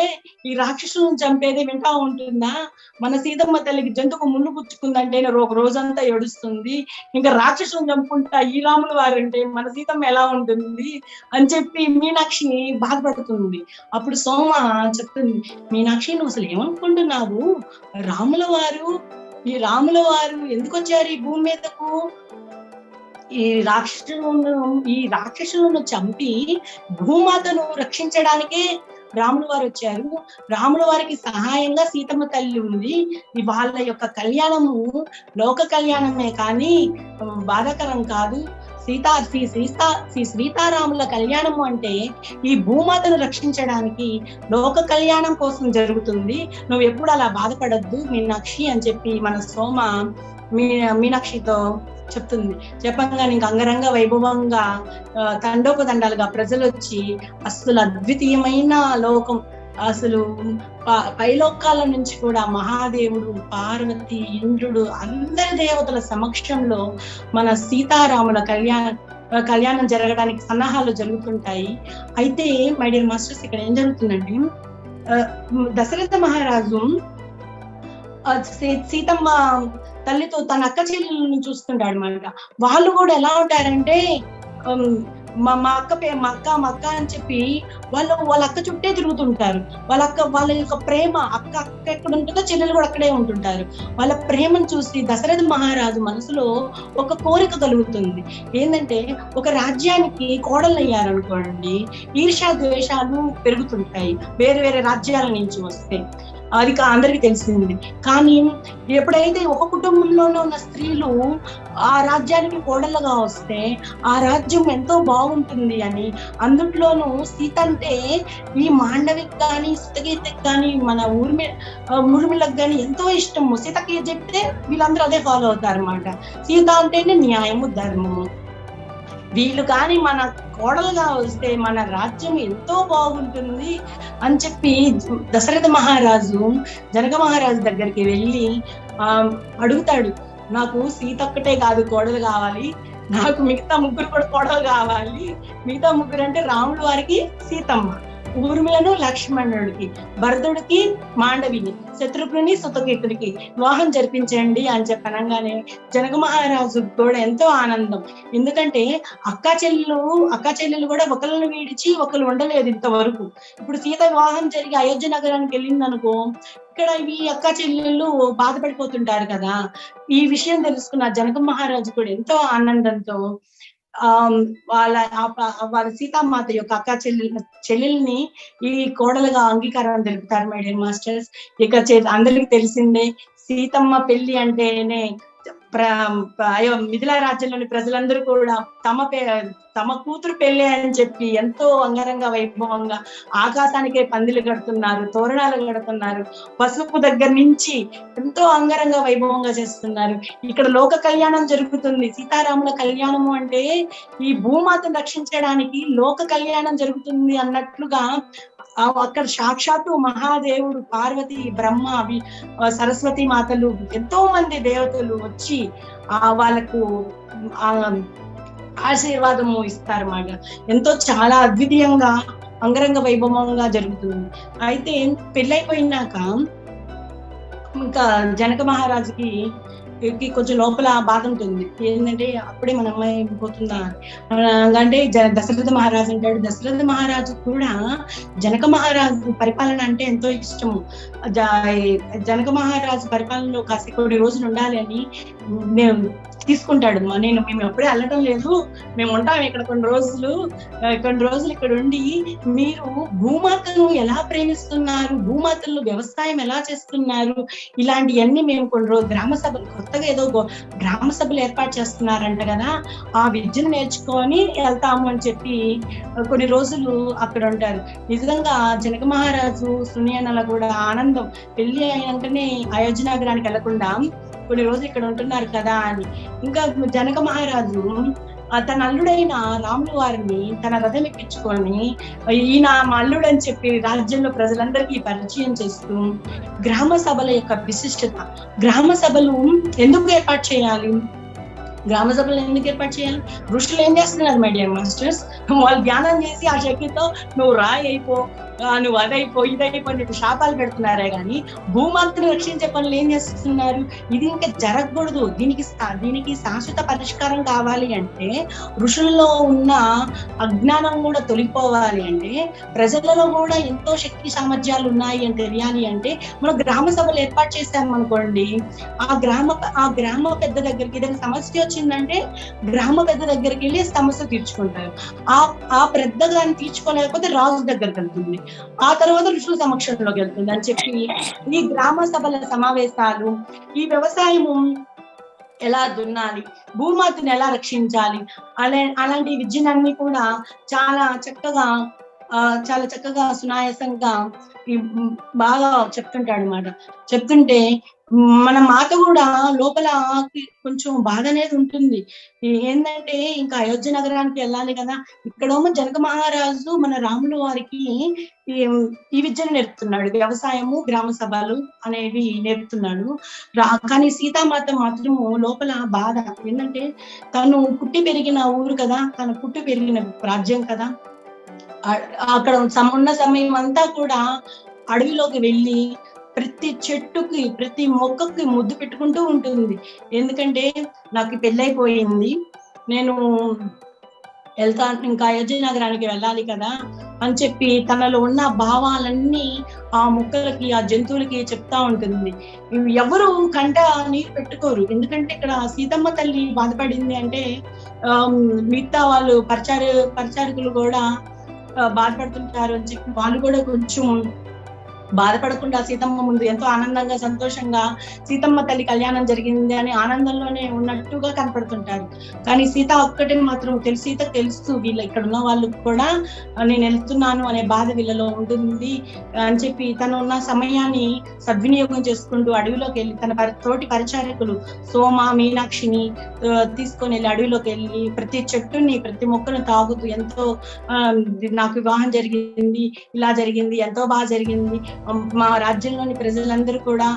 ఈ రాక్షసులను చంపేది వింటా ఉంటుందా, మన సీతమ్మ తల్లికి జంతువు ముళ్ళు పుచ్చుకుందంటే ఒక రోజంతా ఏడుస్తుంది, ఇంకా రాక్షసులను చంపుకుంటా ఈ రాముల వారంటే మన సీతమ్మ ఎలా ఉంటుంది అని చెప్పి మీనాక్షి బాధపడుతుంది. అప్పుడు సోమ చెప్తుంది, మీనాక్షి నువ్వు అసలు ఏమనుకుంటున్నావు, ఈ రాముల వారు ఎందుకు వచ్చారు ఈ భూమి మీదకు, ఈ రాక్షసులను చంపి భూమాతను రక్షించడానికే రాముల వారు వచ్చారు. రాముల వారికి సహాయంగా సీతమ్మ తల్లి ఉంది. వాళ్ళ యొక్క కళ్యాణము లోక కళ్యాణమే కానీ బాధాకరం కాదు. సీతారాముల కళ్యాణము అంటే ఈ భూమాతను రక్షించడానికి లోక కళ్యాణం కోసం జరుగుతుంది, నువ్వు ఎప్పుడు అలా బాధపడద్దు మీనాక్షి అని చెప్పి మన సోమ మీనాక్షితో చెప్తుంది. చెప్పంగా నీకు అంగరంగ వైభవంగా తండోపదండాలుగా ప్రజలు వచ్చి అసలు అద్వితీయమైన లోకం, అసలు పైలోకాల నుంచి కూడా మహాదేవుడు, పార్వతి, ఇంద్రుడు అందరి దేవతల సమక్షంలో మన సీతారాముల కళ్యాణం జరగడానికి సన్నాహాలు జరుగుతుంటాయి. అయితే మై డియర్ మాస్టర్స్, ఇక్కడ ఏం జరుగుతుందంటే, దశరథ మహారాజు సీతమ్మ తల్లితో తన అక్క చెల్లెలను చూస్తుంటాడు అనమాట. వాళ్ళు కూడా ఎలా ఉంటారంటే, మా అక్క అని చెప్పి వాళ్ళ అక్క చుట్టే తిరుగుతుంటారు. వాళ్ళ యొక్క ప్రేమ, అక్క ఎక్కడ ఉంటుందో చెల్లెలు కూడా అక్కడే ఉంటుంటారు. వాళ్ళ ప్రేమను చూసి దశరథ మహారాజు మనసులో ఒక కోరిక కలుగుతుంది. ఏంటంటే, ఒక రాజ్యానికి కోడలు అయ్యారనుకోండి, ఈర్ష్యా ద్వేషాలు పెరుగుతుంటాయి వేరే వేరే రాజ్యాల నుంచి వస్తే. అది అందరికీ తెలిసింది. కానీ ఎప్పుడైతే ఒక కుటుంబంలోనే ఉన్న స్త్రీలు ఆ రాజ్యానికి కోడళ్ళగా వస్తే ఆ రాజ్యం ఎంతో బాగుంటుంది అని, అందుట్లోనూ సీత అంటే ఈ మాండవికి కానీ, సుతగీతకి కానీ, మన ఊర్మిళకి కానీ ఎంతో ఇష్టము. సీతకి చెప్తే వీళ్ళందరూ అదే ఫాలో అవుతారు అన్నమాట. సీత అంటేనే న్యాయము, ధర్మము. వీళ్ళు కానీ మన కోడలుగా వస్తే మన రాజ్యం ఎంతో బాగుంటుంది అని చెప్పి దశరథ మహారాజు జనక మహారాజు దగ్గరికి వెళ్ళి అడుగుతాడు, నాకు సీత ఒక్కటే కాదు కోడలు కావాలి, నాకు మిగతా ముగ్గురు కూడా కోడలు కావాలి. మిగతా ముగ్గురు అంటే రాముడు వారికి సీతమ్మ, ఊర్మిళను లక్ష్మణుడికి, భరతుడికి మాండవిని, శత్రుఘ్నుని సుతకీర్తుడికి వివాహం జరిపించండి అని చెప్పనగానే జనక మహారాజు కూడా ఎంతో ఆనందం. ఎందుకంటే అక్కా చెల్లెలు కూడా ఒకరిని వీడిచి ఒకరు ఉండలేదు ఇంతవరకు. ఇప్పుడు సీత వివాహం జరిగి అయోధ్య నగరానికి వెళ్ళింది అనుకో, ఇక్కడ ఈ అక్కా చెల్లెళ్ళు బాధపడిపోతుంటారు కదా. ఈ విషయం తెలుసుకున్న జనక మహారాజు కూడా ఎంతో ఆనందంతో వాళ్ళ సీతామాత యొక్క అక్క చెల్లెల్ని ఈ కోడలుగా అంగీకారం తెలుపుతారు మై డియర్ మాస్టర్స్. ఇక అందరికి తెలిసిందే, సీతమ్మ పెళ్లి అంటేనే మిథిలా రాజ్యంలోని ప్రజలందరూ కూడా తమ కూతురు పెళ్లి అని చెప్పి ఎంతో అంగరంగ వైభవంగా ఆకాశానికే పందిలు కడుతున్నారు, తోరణాలు కడుతున్నారు, పసుపు దగ్గర నుంచి ఎంతో అంగరంగ వైభవంగా చేస్తున్నారు. ఇక్కడ లోక కళ్యాణం జరుగుతుంది. సీతారాముల కళ్యాణము అంటే ఈ భూమాతను రక్షించడానికి లోక కళ్యాణం జరుగుతుంది అన్నట్లుగా అక్కడ సాక్షాత్తు మహాదేవుడు, పార్వతి, బ్రహ్మ, సరస్వతి మాతలు, ఎంతో మంది దేవతలు వచ్చి వాళ్ళకు ఆశీర్వాదము ఇస్తారన్నమాట. ఎంతో చాలా అద్వితీయంగా అంగరంగ వైభవంగా జరుగుతుంది. అయితే పెళ్ళైపోయినాక ఇంకా జనక మహారాజుకి కొంచెం లోపల బాధ ఉంటుంది. ఏంటంటే అప్పుడే మన అమ్మాయి పోతుందా అంటే దశరథ మహారాజు అంటాడు. దశరథ మహారాజు కూడా జనక మహారాజు పరిపాలన అంటే ఎంతో ఇష్టము. జనక మహారాజు పరిపాలనలో కాస్త కొన్ని రోజులు ఉండాలి అని తీసుకుంటాడు. మేము ఎప్పుడే వెళ్ళటం లేదు, మేము ఉంటాం ఇక్కడ కొన్ని రోజులు ఇక్కడ ఉండి మీరు భూమాతను ఎలా ప్రేమిస్తున్నారు, భూమాతలను వ్యవసాయం ఎలా చేస్తున్నారు, ఇలాంటివన్నీ మేము కొన్ని రోజులు గ్రామ సభలు, కొత్తగా ఏదో గ్రామ సభలు ఏర్పాటు చేస్తున్నారంట కదా, ఆ విద్యను నేర్చుకొని వెళ్తాము అని చెప్పి కొన్ని రోజులు అక్కడ ఉంటారు. నిజంగా జనక మహారాజు సునియనల కూడా ఆనందం, పెళ్లి అయినంటనే అయోధ్య నగరానికి వెళ్లకుండా కొన్ని రోజులు ఇక్కడ ఉంటున్నారు కదా అని. ఇంకా జనక మహారాజు తన అల్లుడైన రాములు వారిని తన రథం ఎక్కించుకొని ఈయన మా అల్లుడు అని చెప్పి రాజ్యంలో ప్రజలందరికీ పరిచయం చేస్తూ గ్రామ సభల యొక్క విశిష్టత, గ్రామ సభలు ఎందుకు ఏర్పాటు చేయాలి, గ్రామ సభలు ఎందుకు ఏర్పాటు చేయాలి, ఋషులు ఏం చేస్తున్నారు మై డియర్ మాస్టర్స్, వాళ్ళు ధ్యానం చేసి ఆ శక్తితో నువ్వు రాయి అయిపో, నువ్వు అదైపో, ఇదైపో అని చెప్పి శాపాలు పెడుతున్నారే కానీ భూమాతను రక్షించే పనులు ఏం చేస్తున్నారు. ఇది ఇంకా జరగకూడదు. దీనికి శాశ్వత పరిష్కారం కావాలి అంటే, ఋషుల్లో ఉన్న అజ్ఞానం కూడా తొలగిపోవాలి అంటే, ప్రజలలో కూడా ఎంతో శక్తి సామర్థ్యాలు ఉన్నాయి అని తెలియాలి అంటే మనం గ్రామ సభలు ఏర్పాటు చేశామనుకోండి, ఆ గ్రామ పెద్ద దగ్గరికి ఏదైనా సమస్య వచ్చిందంటే గ్రామ పెద్ద దగ్గరికి వెళ్ళి సమస్య తీర్చుకుంటారు. ఆ పెద్దగాని తీర్చుకోలేకపోతే రాజు దగ్గరికి వెళ్తుంది, ఆ తర్వాత ఋషుల సమక్షంలోకి వెళ్తుంది అని చెప్పి ఈ గ్రామ సభల సమావేశాలు, ఈ వ్యవసాయము ఎలా దున్నాలి, భూమాతను ఎలా రక్షించాలి, అలాంటి విద్యలన్నీ కూడా చాలా చక్కగా సునాయాసంగా బాగా చెప్తుంటాడు అన్నమాట. చెప్తుంటే మన మాత కూడా లోపల కొంచెం బాధ అనేది ఉంటుంది. ఏంటంటే ఇంకా అయోధ్య నగరానికి వెళ్ళాలి కదా, ఇక్కడేమో జనక మహారాజు మన రాముల వారికి ఈ విద్యను నేర్పుతున్నాడు, వ్యవసాయము, గ్రామ సభలు అనేవి నేర్పుతున్నాడు. కానీ సీతామాత మాత్రము లోపల బాధ ఏంటంటే తను పుట్టి పెరిగిన ఊరు కదా, తను పుట్టి పెరిగిన రాజ్యం కదా, అక్కడ ఉన్న సమయం అంతా కూడా అడవిలోకి వెళ్ళి ప్రతి చెట్టుకి, ప్రతి మొక్కకి ముద్దు పెట్టుకుంటూ ఉంటుంది. ఎందుకంటే నాకు పెళ్ళైపోయింది, నేను ఇంకా అయోధ్య నగరానికి వెళ్ళాలి కదా అని చెప్పి తనలో ఉన్న భావాలన్నీ ఆ మొక్కలకి, ఆ జంతువులకి చెప్తా ఉంటుంది. ఎవరు కంట నీరు పెట్టుకోరు. ఎందుకంటే ఇక్కడ సీతమ్మ తల్లి బాధపడింది అంటే మిగతా వాళ్ళు పరిచారకులు కూడా బాధపడుతుంటారు అని చెప్పి వాళ్ళు కూడా కొంచెం బాధపడకుండా సీతమ్మ ముందు ఎంతో ఆనందంగా సంతోషంగా సీతమ్మ తల్లి కళ్యాణం జరిగింది అని ఆనందంలోనే ఉన్నట్టుగా కనపడుతుంటారు. కానీ సీత ఒక్కటే మాత్రం సీతకు తెలుసు వీళ్ళ ఇక్కడ ఉన్న వాళ్ళు కూడా నేను వెళ్తున్నాను అనే బాధ వీళ్ళలో ఉంటుంది అని చెప్పి తను ఉన్న సమయాన్ని సద్వినియోగం చేసుకుంటూ అడవిలోకి వెళ్ళి తన తోటి పరిచారకులు సోమ మీనాక్షిని తీసుకొని వెళ్ళి అడవిలోకి వెళ్ళి ప్రతి చెట్టుని ప్రతి మొక్కను తాగుతూ ఎంతో నాకు వివాహం జరిగింది, ఇలా జరిగింది, ఎంతో బాగా జరిగింది, మా రాజ్యంలోని ప్రజలందరూ కూడా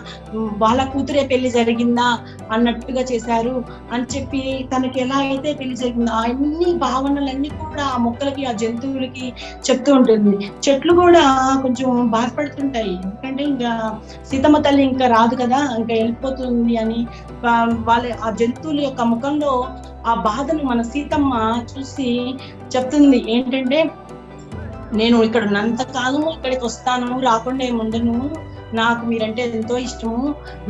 వాళ్ళ కూతురే పెళ్లి జరిగిందా అన్నట్టుగా చేశారు అని చెప్పి తనకి ఎలా అయితే పెళ్లి జరిగిందో అన్ని భావనలన్నీ కూడా ఆ మొక్కలకి ఆ జంతువులకి చెప్తూ ఉంటుంది. చెట్లు కూడా కొంచెం బాధపడుతుంటాయి, ఎందుకంటే ఇంకా సీతమ్మ తల్లి ఇంకా రాదు కదా, ఇంకా వెళ్ళిపోతుంది అని. వాళ్ళ ఆ జంతువుల యొక్క ముఖంలో ఆ బాధను మన సీతమ్మ చూసి చెప్తుంది ఏంటంటే, నేను ఇక్కడ ఉన్నంత కాలము ఇక్కడికి వస్తాను, రాకుండా ఏముండను, నాకు మీరంటే ఎంతో ఇష్టము,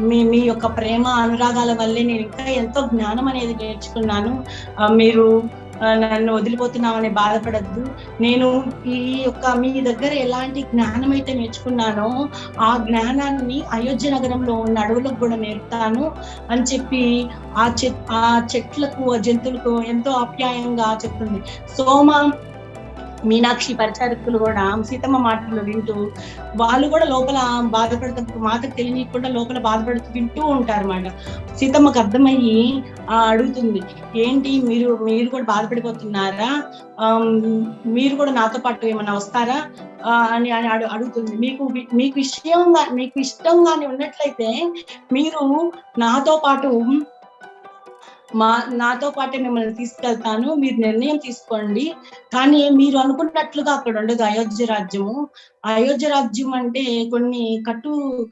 మీ యొక్క ప్రేమ అనురాగాల వల్లే నేను ఇంకా ఎంతో జ్ఞానం అనేది నేర్చుకున్నాను, మీరు నన్ను వదిలిపోతున్నామని బాధపడద్దు, నేను ఈ యొక్క మీ దగ్గర ఎలాంటి జ్ఞానం అయితే నేర్చుకున్నానో ఆ జ్ఞానాన్ని అయోధ్య నగరంలో ఉన్న అడవులకు కూడా నేర్పుతాను అని చెప్పి ఆ చెట్లకు ఆ జంతువులకు ఎంతో ఆప్యాయంగా చెప్తుంది. సోమ మీనాక్షి పరిచారకులు కూడా సీతమ్మ మాటలు వింటూ వాళ్ళు కూడా లోపల బాధపడుతూ, మాతకు తెలియకుండా లోపల బాధపడుతూ వింటూ ఉంటారు అన్నమాట. సీతమ్మకు అర్థమయ్యి అడుగుతుంది, ఏంటి మీరు కూడా బాధపడిపోతున్నారా, మీరు కూడా నాతో పాటు ఏమన్నా వస్తారా అని అడుగుతుంది. మీకు ఇష్టంగానే ఉన్నట్లయితే మీరు నాతో పాటే మిమ్మల్ని తీసుకెళ్తాను, మీరు నిర్ణయం తీసుకోండి, కానీ మీరు అనుకున్నట్లుగా అక్కడ ఉండదు అయోధ్య రాజ్యము. అయోధ్య రాజ్యం అంటే కొన్ని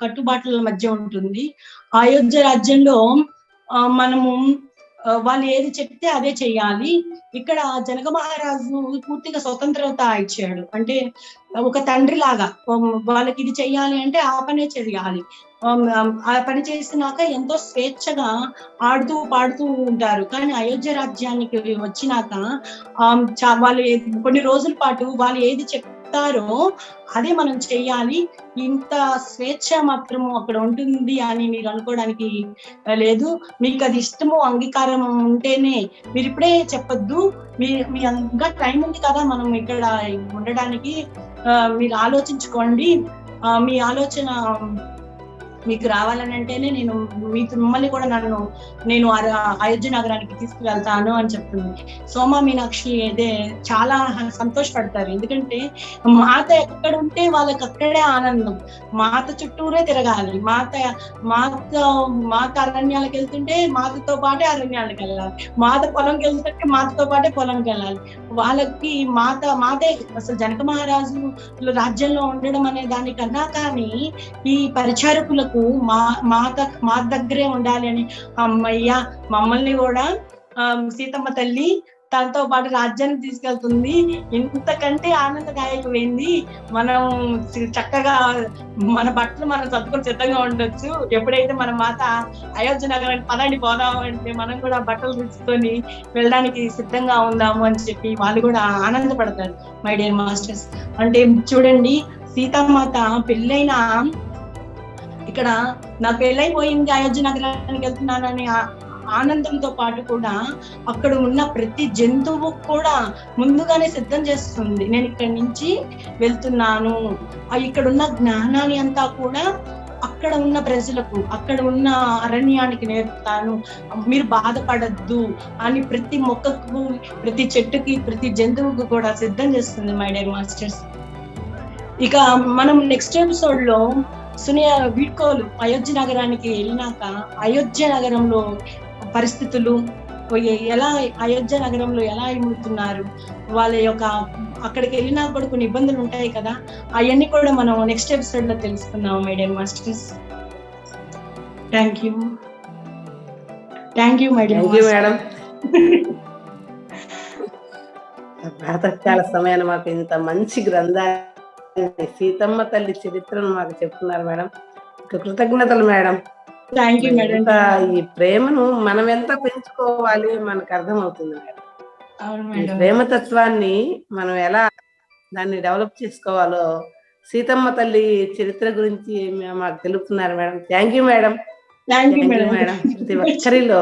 కట్టుబాట్ల మధ్య ఉంటుంది. అయోధ్య రాజ్యంలో మనము వాళ్ళు ఏది చెప్తే అదే చెయ్యాలి. ఇక్కడ జనక మహారాజు పూర్తిగా స్వతంత్రత ఇచ్చాడు, అంటే ఒక తండ్రి లాగా వాళ్ళకి ఇది చెయ్యాలి అంటే ఆ పనే చెయ్యాలి. ఆ పని చేసినాక ఎంతో స్వేచ్ఛగా ఆడుతూ పాడుతూ ఉంటారు. కానీ అయోధ్య రాజ్యానికి వచ్చినాక వాళ్ళు కొన్ని రోజుల పాటు వాళ్ళు ఏది చెప్తారో అదే మనం చెయ్యాలి, ఇంత స్వేచ్ఛ మాత్రము అక్కడ ఉంటుంది అని మీరు అనుకోవడానికి లేదు. మీకు అది ఇష్టము అంగీకారం ఉంటేనే, మీరు ఇప్పుడే చెప్పొద్దు, మీ ఇంకా టైం ఉంది కదా మనం ఇక్కడ ఉండడానికి, మీరు ఆలోచించుకోండి, మీ ఆలోచన మీకు రావాలని అంటేనే మిమ్మల్ని కూడా నేను అయోధ్య నగరానికి తీసుకువెళ్తాను అని చెప్తుంది. సోమ మీనాక్షి అయితే చాలా సంతోషపడతారు, ఎందుకంటే మాత ఎక్కడ ఉంటే వాళ్ళకి అక్కడే ఆనందం, మాత చుట్టూరే తిరగాలి, మాత అరణ్యాలకు వెళ్తుంటే మాతతో పాటే అరణ్యాలకు వెళ్ళాలి, మాత పొలంకి వెళ్తుంటే మాతతో పాటే పొలంకి వెళ్ళాలి. వాళ్ళకి మాతే అసలు జనక మహారాజు రాజ్యంలో ఉండడం అనే దానికన్నా కానీ ఈ పరిచారకులకు మా దగ్గరే ఉండాలి అని, అమ్మయ్య మమ్మల్ని కూడా సీతమ్మ తల్లి తనతో పాటు రాజ్యానికి తీసుకెళ్తుంది, ఇంతకంటే ఆనందదాయకమైంది, మనం చక్కగా మన బట్టలు మనం సర్దుకొని సిద్ధంగా ఉండొచ్చు, ఎప్పుడైతే మన మాత అయోధ్య నగరానికి పదండి పోదాము అంటే మనం కూడా బట్టలు తీసుకొని వెళ్ళడానికి సిద్ధంగా ఉందాము అని చెప్పి వాళ్ళు కూడా ఆనందపడతారు. మై డియర్ మాస్టర్స్, అంటే చూడండి, సీతామాత పెళ్ళైన ఇక్కడ నా పెళ్ళైపోయింది అయోధ్య నగరానికి వెళ్తున్నానని ఆనందంతో పాటు కూడా అక్కడ ఉన్న ప్రతి జంతువు కూడా ముందుగానే సిద్ధం చేస్తుంది, నేను ఇక్కడి నుంచి వెళ్తున్నాను, ఇక్కడ ఉన్న జ్ఞానాన్ని అంతా కూడా అక్కడ ఉన్న ప్రజలకు, అక్కడ ఉన్న అరణ్యానికి నేర్పుతాను, మీరు బాధపడద్దు అని ప్రతి మొక్కకు, ప్రతి చెట్టుకి, ప్రతి జంతువుకు కూడా సిద్ధం చేస్తుంది. మై డియర్ మాస్టర్స్, ఇక మనం నెక్స్ట్ ఎపిసోడ్ లో వీడ్కోలు అయోధ్య నగరానికి వెళ్ళినాక అయోధ్య నగరంలో పరిస్థితులు ఎలా, అయోధ్య నగరంలో ఎలా ఇముడుతున్నారు, వాళ్ళ యొక్క అక్కడికి వెళ్ళినా కూడా కొన్ని ఇబ్బందులు ఉంటాయి కదా, అవన్నీ కూడా మనం నెక్స్ట్ ఎపిసోడ్ లో తెలుసుకుందాం. My dear masters, thank you my dear madam. ప్రాతకాల సమయాన్ని మాకు ఇంత మంచి గ్రంథాన్ని, సీతమ్మ తల్లి చరిత్రను మాకు చెప్తున్నారు మేడం. కృతజ్ఞతలు మేడం. Thank you madam. ఈ ప్రేమను మనం ఎంత పెంచుకోవాలి మనకు అర్థమవుతుంది మేడం. ఈ ప్రేమతత్వాన్ని మనం ఎలా దాన్ని డెవలప్ చేసుకోవాలో సీతమ్మ తల్లి చరిత్ర గురించి మాకు తెలుపుతున్నారు madam. Thank you madam. Thank you madam. Madam ప్రతి ఒక్కరిలో